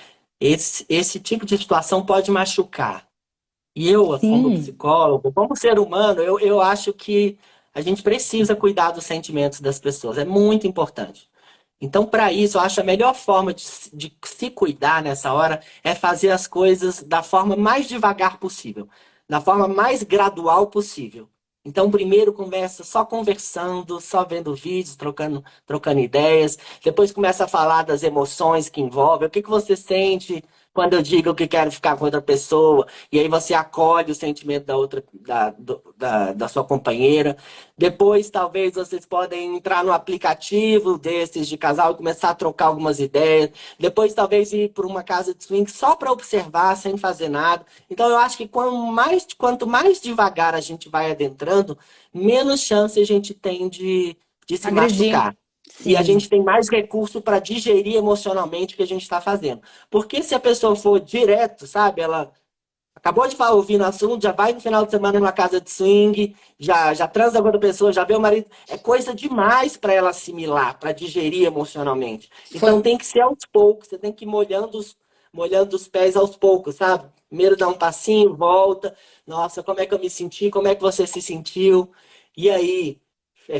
esse tipo de situação pode machucar. E eu, como Sim, psicólogo, como ser humano, eu acho que a gente precisa cuidar dos sentimentos das pessoas, é muito importante. Então, para isso, eu acho a melhor forma de se cuidar nessa hora é fazer as coisas da forma mais devagar possível, da forma mais gradual possível. Então, primeiro começa só conversando, só vendo vídeos, trocando ideias. Depois começa a falar das emoções que envolvem. O que que você sente quando eu digo que quero ficar com outra pessoa? E aí você acolhe o sentimento da outra, da sua companheira. Depois, talvez, vocês podem entrar no aplicativo desses de casal e começar a trocar algumas ideias. Depois, talvez, ir para uma casa de swing só para observar, sem fazer nada. Então, eu acho que quanto mais devagar a gente vai adentrando, menos chance a gente tem de se agredir. machucar. E a Sim. gente tem mais recurso para digerir emocionalmente o que a gente está fazendo. Porque se a pessoa for direto, sabe, ela acabou de falar, ouvir no assunto, já vai no final de semana numa casa de swing, já transa com outra pessoa, já vê o marido. É coisa demais para ela assimilar, para digerir emocionalmente. Foi, Então tem que ser aos poucos, você tem que ir molhando molhando os pés aos poucos, sabe? Primeiro dá um passinho, volta. Nossa, como é que eu me senti? Como é que você se sentiu? E aí,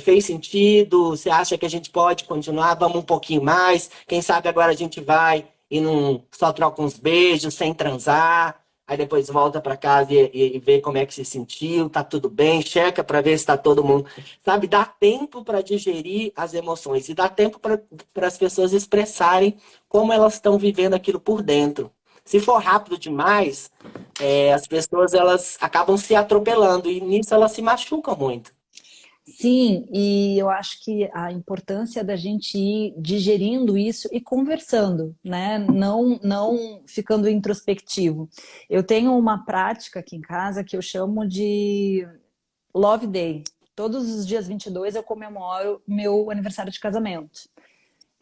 fez sentido? Você acha que a gente pode continuar? Vamos um pouquinho mais? Quem sabe agora a gente vai e não só troca uns beijos sem transar. Aí depois volta para casa e vê como é que se sentiu, tá tudo bem, checa para ver se tá todo mundo. Sabe, dá tempo para digerir as emoções e dá tempo para as pessoas expressarem como elas estão vivendo aquilo por dentro. Se for rápido demais, as pessoas elas acabam se atropelando e nisso elas se machucam muito. Sim, e eu acho que a importância da gente ir digerindo isso e conversando, né? Não ficando introspectivo. Eu tenho uma prática aqui em casa que eu chamo de Love Day. Todos os dias 22 eu comemoro meu aniversário de casamento.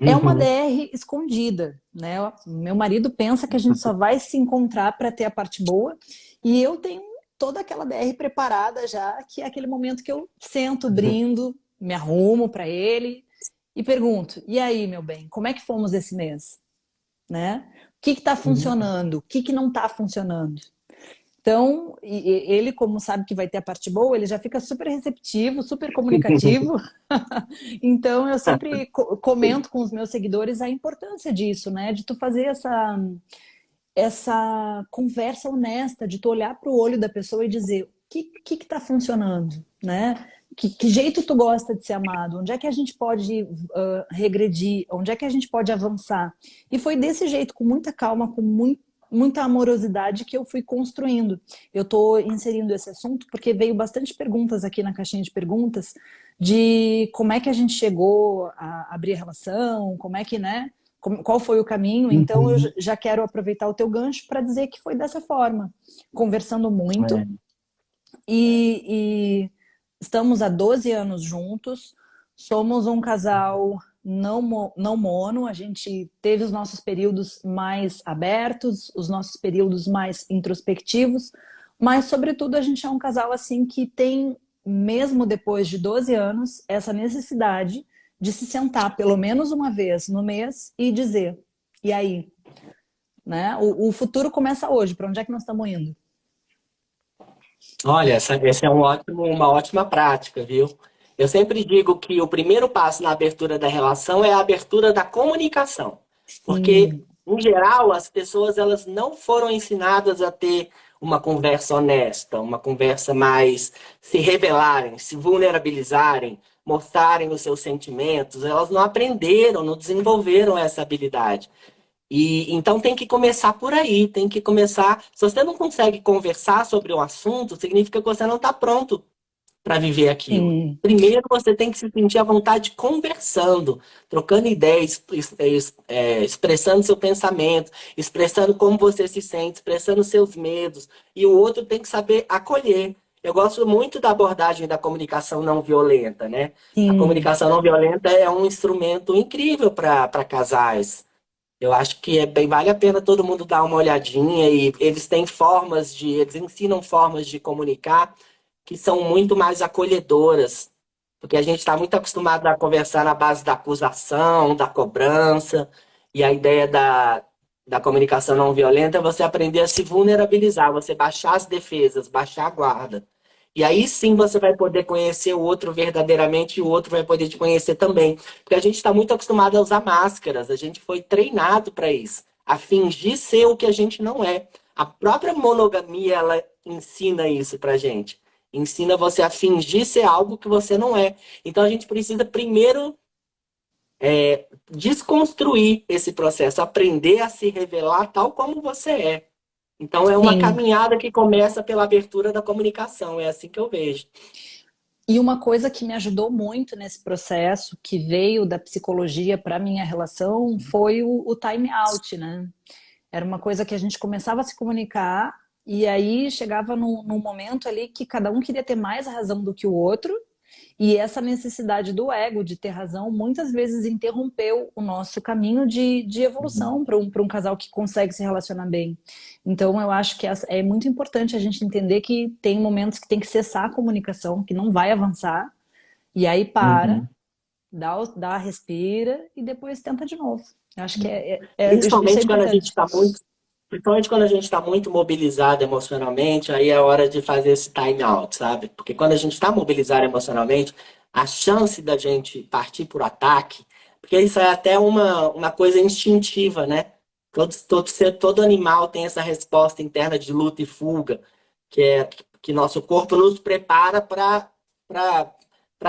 É uma Uhum. DR escondida, né? Meu marido pensa que a gente só vai se encontrar para ter a parte boa, e eu tenho toda aquela DR preparada já, que é aquele momento que eu sento, brindo, me arrumo para ele e pergunto: "E aí, meu bem, como é que fomos esse mês?", né? O que está funcionando? O que não está funcionando? Então, ele, como sabe que vai ter a parte boa, ele já fica super receptivo, super comunicativo. Então, eu sempre comento com os meus seguidores a importância disso, né? De tu fazer essa conversa honesta, de tu olhar para o olho da pessoa e dizer o que está funcionando, né? Que jeito tu gosta de ser amado? Onde é que a gente pode regredir? Onde é que a gente pode avançar? E foi desse jeito, com muita calma, com muita amorosidade que eu fui construindo. Eu estou inserindo esse assunto porque veio bastante perguntas aqui na caixinha de perguntas de como é que a gente chegou a abrir a relação, como é que, né? Qual foi o caminho? Então eu Uhum. já quero aproveitar o teu gancho para dizer que foi dessa forma, conversando muito É. e estamos há 12 anos juntos, somos um casal não mono, a gente teve os nossos períodos mais abertos, os nossos períodos mais introspectivos, mas sobretudo a gente é um casal assim que tem, mesmo depois de 12 anos, essa necessidade de se sentar pelo menos uma vez no mês e dizer, e aí, né? O futuro começa hoje, para onde é que nós estamos indo? Olha, essa é uma ótima prática, viu? Eu sempre digo que o primeiro passo na abertura da relação é a abertura da comunicação. Porque, Sim, em geral, as pessoas elas não foram ensinadas a ter uma conversa honesta, uma conversa mais se revelarem, se vulnerabilizarem, mostrarem os seus sentimentos. Elas não aprenderam, não desenvolveram essa habilidade. E então tem que começar por aí, tem que começar. Se você não consegue conversar sobre o assunto, significa que você não está pronto para viver aquilo. sim, Primeiro você tem que se sentir à vontade conversando, trocando ideias, expressando seu pensamento, expressando como você se sente, expressando seus medos. E o outro tem que saber acolher. Eu gosto muito da abordagem da comunicação não violenta, né? A sim. comunicação não violenta é um instrumento incrível para casais. Eu acho que bem, vale a pena todo mundo dar uma olhadinha e eles ensinam formas de comunicar que são muito mais acolhedoras, porque a gente está muito acostumado a conversar na base da acusação, da cobrança, e a ideia da comunicação não violenta é você aprender a se vulnerabilizar, você baixar as defesas, baixar a guarda. E aí sim você vai poder conhecer o outro verdadeiramente e o outro vai poder te conhecer também. Porque a gente está muito acostumado a usar máscaras, a gente foi treinado para isso, a fingir ser o que a gente não é. A própria monogamia, ela ensina isso pra gente. Ensina você a fingir ser algo que você não é. Então a gente precisa primeiro desconstruir esse processo, aprender a se revelar tal como você é. Então é uma Sim. caminhada que começa pela abertura da comunicação, é assim que eu vejo. E uma coisa que me ajudou muito nesse processo, que veio da psicologia para minha relação, foi o time out, né? Era uma coisa que a gente começava a se comunicar e aí chegava num momento ali que cada um queria ter mais razão do que o outro. E essa necessidade do ego de ter razão muitas vezes interrompeu o nosso caminho de evolução para um casal que consegue se relacionar bem. Então eu acho que é muito importante a gente entender que tem momentos que tem que cessar a comunicação, que não vai avançar, e aí para, Uhum. respira e depois tenta de novo. Eu acho que isso é Principalmente quando a gente importante. está muito. Principalmente quando a gente está muito mobilizado emocionalmente, aí é hora de fazer esse time out, sabe? Porque quando a gente está mobilizado emocionalmente, a chance da gente partir por ataque, porque isso é até uma coisa instintiva, né? Todo animal tem essa resposta interna de luta e fuga, que é que nosso corpo nos prepara para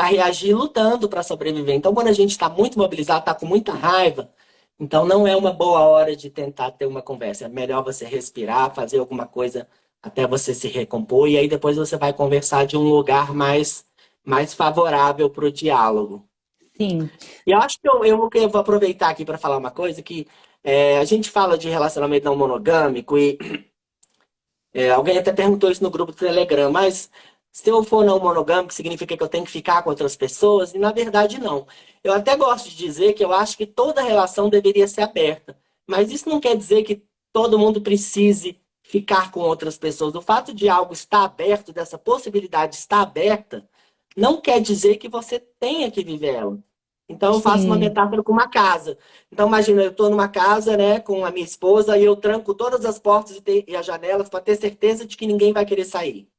reagir lutando para sobreviver. Então, quando a gente está muito mobilizado, está com muita raiva, então não é uma boa hora de tentar ter uma conversa. É melhor você respirar, fazer alguma coisa até você se recompor, e aí depois você vai conversar de um lugar mais favorável para o diálogo. Sim, E eu acho que eu vou aproveitar aqui para falar uma coisa que a gente fala de relacionamento não monogâmico e alguém até perguntou isso no grupo do Telegram, mas se eu for não monogâmico, significa que eu tenho que ficar com outras pessoas? E na verdade, não. Eu até gosto de dizer que eu acho que toda relação deveria ser aberta. Mas isso não quer dizer que todo mundo precise ficar com outras pessoas. O fato de algo estar aberto, dessa possibilidade estar aberta, não quer dizer que você tenha que viver ela. Então, eu faço uma sim. metáfora com uma casa. Então, imagina, eu estou numa casa, né, com a minha esposa e eu tranco todas as portas e as janelas para ter certeza de que ninguém vai querer sair.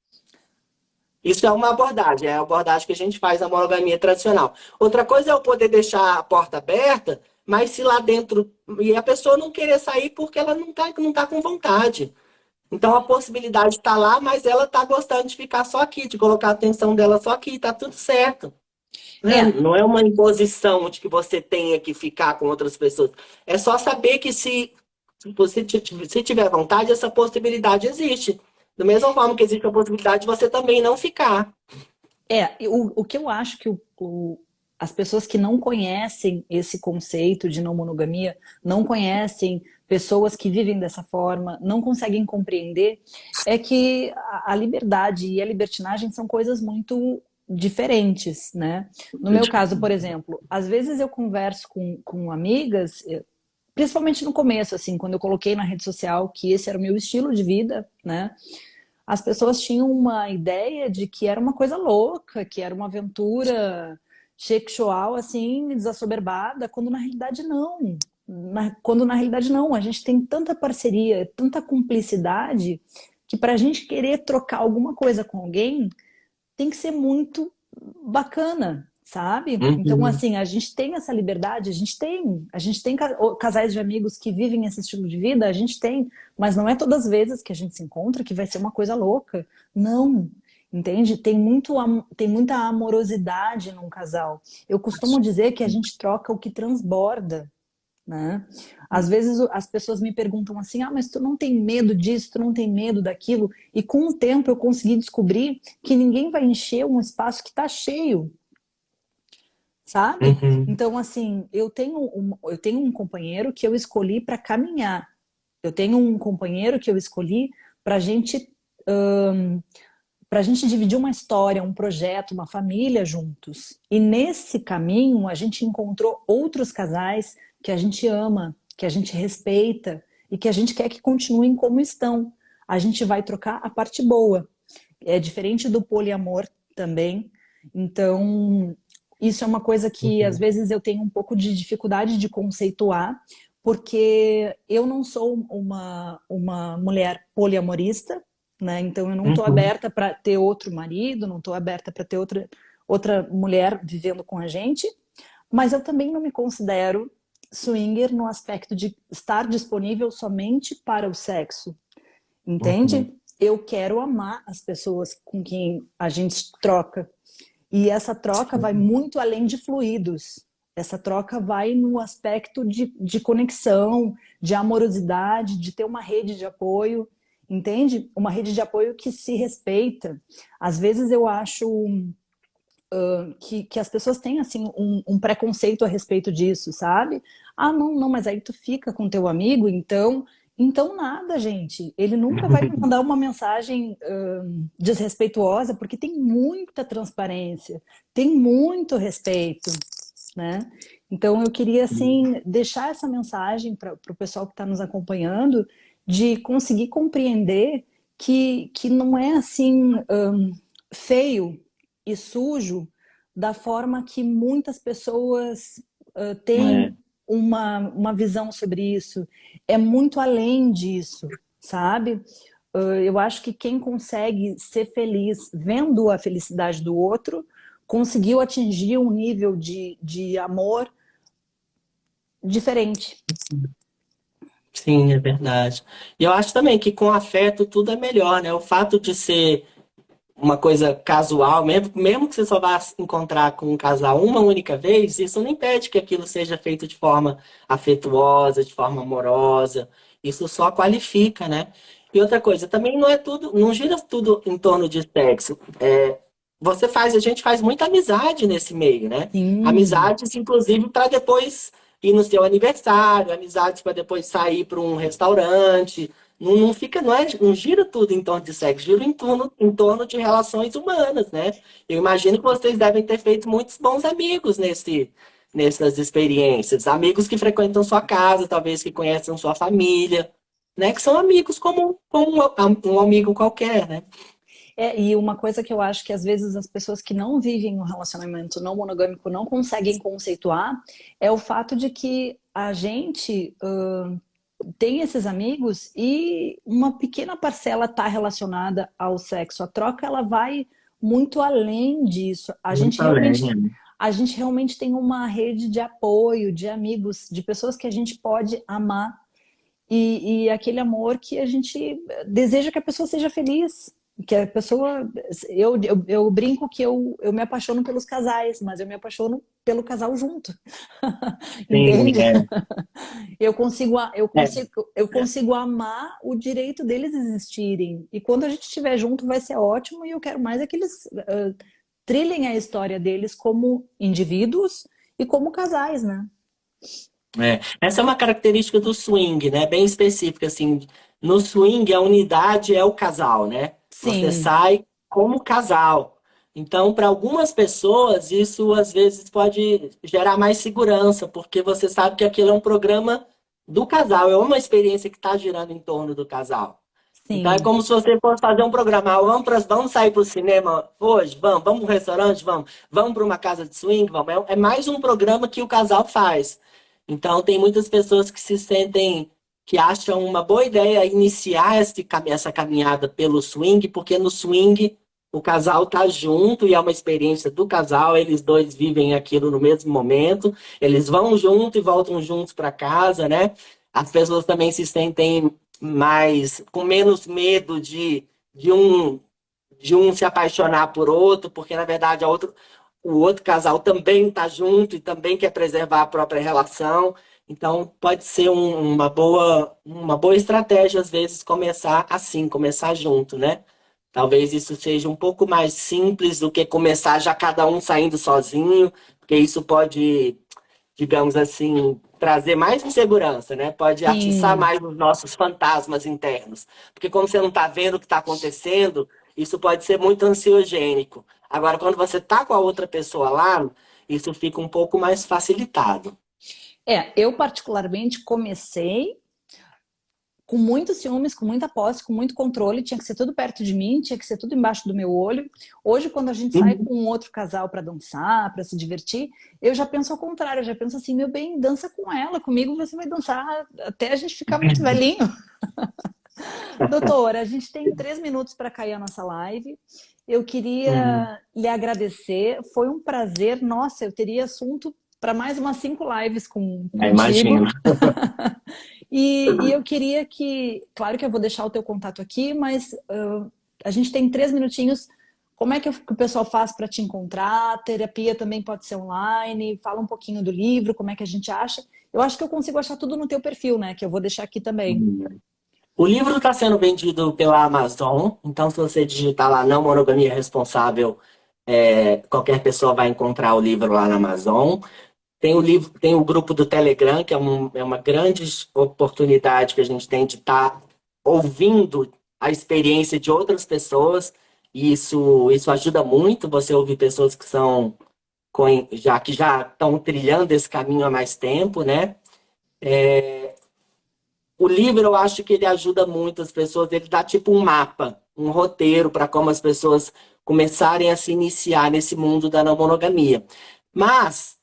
Isso é uma abordagem, é a abordagem que a gente faz na monogamia tradicional. Outra coisa é eu poder deixar a porta aberta, mas se lá dentro e a pessoa não querer sair porque ela não tá com vontade. Então a possibilidade está lá, mas ela está gostando de ficar só aqui, de colocar a atenção dela só aqui, tá tudo certo. Né? É, Não é uma imposição de que você tenha que ficar com outras pessoas. É só saber que se você se tiver vontade, essa possibilidade existe. Da mesma forma que existe a possibilidade de você também não ficar. o que eu acho que as pessoas que não conhecem esse conceito de não monogamia, não conhecem pessoas que vivem dessa forma, não conseguem compreender, é que a liberdade e a libertinagem são coisas muito diferentes, né? No meu caso, por exemplo, às vezes eu converso com amigas, principalmente no começo, assim, quando eu coloquei na rede social que esse era o meu estilo de vida, né? As pessoas tinham uma ideia de que era uma coisa louca, que era uma aventura sexual, assim, desassoberbada, quando na realidade não. Quando na realidade não. A gente tem tanta parceria, tanta cumplicidade, que para a gente querer trocar alguma coisa com alguém, tem que ser muito bacana, sabe? Então, Uhum. assim, a gente tem essa liberdade, a gente tem casais de amigos que vivem esse estilo de vida, a gente tem, mas não é todas as vezes que a gente se encontra que vai ser uma coisa louca. Não, entende? Tem muita amorosidade num casal. Eu costumo dizer que a gente troca o que transborda, né? Às vezes as pessoas me perguntam assim: ah, mas tu não tem medo disso, tu não tem medo daquilo? E com o tempo eu consegui descobrir que ninguém vai encher um espaço que está cheio, sabe? Uhum. Então, assim, eu tenho um companheiro que eu escolhi para caminhar. Eu tenho um companheiro que eu escolhi para para gente dividir uma história, um projeto, uma família juntos. E nesse caminho a gente encontrou outros casais que a gente ama, que a gente respeita e que a gente quer que continuem como estão. A gente vai trocar a parte boa. É diferente do poliamor também. Então, isso é uma coisa que às Uhum. vezes eu tenho um pouco de dificuldade de conceituar, porque eu não sou uma mulher poliamorista, né? Então eu não estou Uhum. aberta para ter outro marido, não estou aberta para ter outra mulher vivendo com a gente, mas eu também não me considero swinger no aspecto de estar disponível somente para o sexo, Uhum. entende? Eu quero amar as pessoas com quem a gente troca. E essa troca vai Sim. muito além de fluidos. Essa troca vai no aspecto de conexão, de amorosidade, de ter uma rede de apoio, entende? Uma rede de apoio que se respeita. Às vezes eu acho que as pessoas têm assim um preconceito a respeito disso, sabe? Ah, não, não, mas aí tu fica com teu amigo, então nada, gente. Ele nunca vai me mandar uma mensagem desrespeituosa, porque tem muita transparência, tem muito respeito, né? Então eu queria assim deixar essa mensagem para o pessoal que está nos acompanhando de conseguir compreender que não é assim feio e sujo da forma que muitas pessoas É. têm. uma visão sobre isso. É muito além disso, sabe? Eu acho que quem consegue ser feliz vendo a felicidade do outro, conseguiu atingir um nível de amor diferente. Sim, é verdade. E eu acho também que com afeto tudo é melhor, né? O fato de ser uma coisa casual, mesmo que você só vá se encontrar com um casal uma única vez, isso não impede que aquilo seja feito de forma afetuosa, de forma amorosa. Isso só qualifica, né? E outra coisa, também não é tudo, não gira tudo em torno de sexo. A gente faz muita amizade nesse meio, né? Sim, Amizades, inclusive, para depois ir no seu aniversário, amizades para depois sair para um restaurante. Não fica, não gira tudo em torno de sexo, gira em torno de relações humanas, né? Eu imagino que vocês devem ter feito muitos bons amigos nessas experiências. Amigos que frequentam sua casa, talvez que conhecem sua família, né? Que são amigos como um amigo qualquer, né? e uma coisa que eu acho que às vezes as pessoas que não vivem um relacionamento não monogâmico não conseguem conceituar é o fato de que a gente tem esses amigos e uma pequena parcela está relacionada ao sexo. A troca ela vai muito além disso. Muito além, né? A gente realmente tem uma rede de apoio, de amigos, de pessoas que a gente pode amar e aquele amor que a gente deseja que a pessoa seja feliz. Que a pessoa. Eu brinco que eu me apaixono pelos casais, mas eu me apaixono pelo casal junto. Sim, Entende? Eu consigo, é, eu consigo amar o direito deles existirem. E quando a gente estiver junto, vai ser ótimo. E eu quero mais é que eles trilhem a história deles como indivíduos e como casais, né? Essa é uma característica do swing, né? Bem específica, assim. No swing, a unidade é o casal, né? Você Sim, sai como casal. Então, para algumas pessoas, isso às vezes pode gerar mais segurança, porque você sabe que aquilo é um programa do casal, é uma experiência que está girando em torno do casal. Então, é sim. como se você fosse fazer um programa. Vamos sair para o cinema hoje? Vamos para um restaurante? Vamos para uma casa de swing? Vamos. É mais um programa que o casal faz. Então, tem muitas pessoas que se sentem, que acham uma boa ideia iniciar essa caminhada pelo swing, porque no swing o casal tá junto e é uma experiência do casal, eles dois vivem aquilo no mesmo momento, eles vão junto e voltam juntos para casa, né? As pessoas também se sentem com menos medo de um se apaixonar por outro, porque na verdade o outro casal também está junto e também quer preservar a própria relação. Então, pode ser uma boa estratégia, às vezes, começar assim, começar junto, né? Talvez isso seja um pouco mais simples do que começar já cada um saindo sozinho, porque isso pode, digamos assim, trazer mais insegurança, né? Pode atiçar Sim. mais os nossos fantasmas internos. Porque como você não está vendo o que está acontecendo, isso pode ser muito ansiogênico. Agora, quando você está com a outra pessoa lá, isso fica um pouco mais facilitado. Eu particularmente comecei com muitos ciúmes, com muita posse, com muito controle, tinha que ser tudo perto de mim, tinha que ser tudo embaixo do meu olho. Hoje, quando a gente sai Uhum. com um outro casal para dançar, para se divertir, eu já penso ao contrário, eu já penso assim, meu bem, dança com ela, comigo você vai dançar até a gente ficar muito velhinho. Doutora, a gente tem 3 minutos para cair a nossa live. Eu Uhum. queria lhe agradecer, foi um prazer. Nossa, eu teria assunto para mais umas 5 lives contigo. Imagino. E eu queria que, claro que eu vou deixar o teu contato aqui, mas a gente tem 3 minutinhos. Como é que o pessoal faz para te encontrar? A terapia também pode ser online. Fala um pouquinho do livro, como é que a gente acha. Eu acho que eu consigo achar tudo no teu perfil, né? Que eu vou deixar aqui também. O livro está sendo vendido pela Amazon, então se você digitar lá Não Monogamia Responsável, qualquer pessoa vai encontrar o livro lá na Amazon. Tem o livro, tem o grupo do Telegram, que é uma grande oportunidade que a gente tem de estar ouvindo a experiência de outras pessoas, e isso ajuda muito você ouvir pessoas que já estão trilhando esse caminho há mais tempo, né? O livro, eu acho que ele ajuda muito as pessoas, ele dá tipo um mapa, um roteiro para como as pessoas começarem a se iniciar nesse mundo da não monogamia. Mas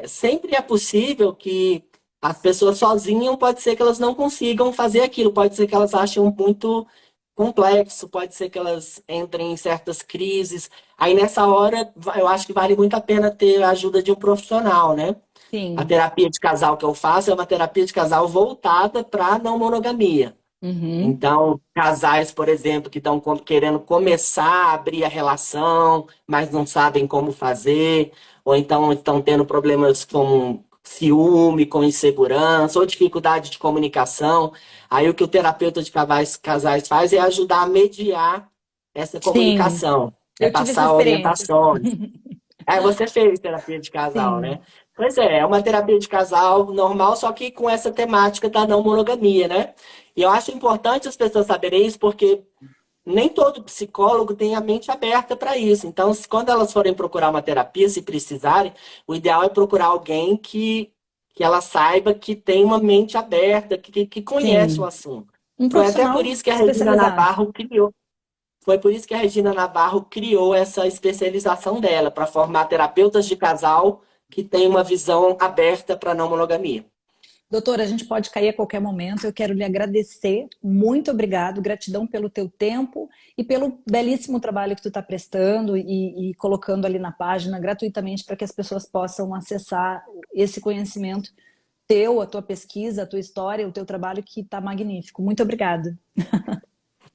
sempre é possível que as pessoas sozinhas, pode ser que elas não consigam fazer aquilo, pode ser que elas achem muito complexo, pode ser que elas entrem em certas crises. Aí nessa hora, eu acho que vale muito a pena ter a ajuda de um profissional, né? A Sim. terapia de casal que eu faço é uma terapia de casal voltada para não monogamia. Uhum. Então, casais, por exemplo, que estão querendo começar a abrir a relação, mas não sabem como fazer, ou então estão tendo problemas com ciúme, com insegurança, ou dificuldade de comunicação. Aí o que o terapeuta de casais faz é ajudar a mediar essa Sim, comunicação, é eu tive essa passar experiência. orientações. Você fez terapia de casal, né? Sim, Pois é uma terapia de casal normal, só que com essa temática da não monogamia, né? E eu acho importante as pessoas saberem isso, porque nem todo psicólogo tem a mente aberta para isso. Então, quando elas forem procurar uma terapia, se precisarem, o ideal é procurar alguém que ela saiba que tem uma mente aberta, que conhece o sim. assunto. Um Foi até por profissional isso que a Regina especializado. Navarro criou. Foi por isso que a Regina Navarro criou essa especialização dela, para formar terapeutas de casal que têm uma visão aberta para não monogamia. Doutora, a gente pode cair a qualquer momento. Eu quero lhe agradecer. Muito obrigado. Gratidão pelo teu tempo e pelo belíssimo trabalho que tu está prestando e colocando ali na página gratuitamente para que as pessoas possam acessar esse conhecimento teu, a tua pesquisa, a tua história, o teu trabalho que está magnífico. Muito obrigada.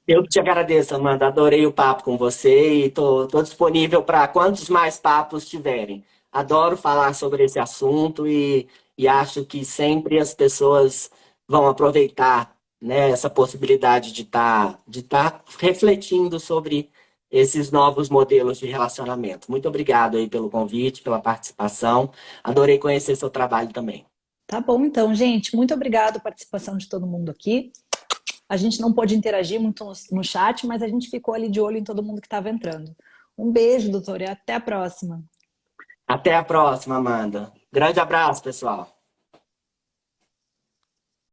Eu que te agradeço, Amanda. Adorei o papo com você e tô disponível para quantos mais papos tiverem. Adoro falar sobre esse assunto e acho que sempre as pessoas vão aproveitar, né, essa possibilidade de tá refletindo sobre esses novos modelos de relacionamento. Muito obrigado aí pelo convite, pela participação. Adorei conhecer seu trabalho também. Tá bom, então, gente. Muito obrigado a participação de todo mundo aqui. A gente não pôde interagir muito no chat, mas a gente ficou ali de olho em todo mundo que estava entrando. Um beijo, doutora, e até a próxima. Até a próxima, Amanda. Grande abraço, pessoal.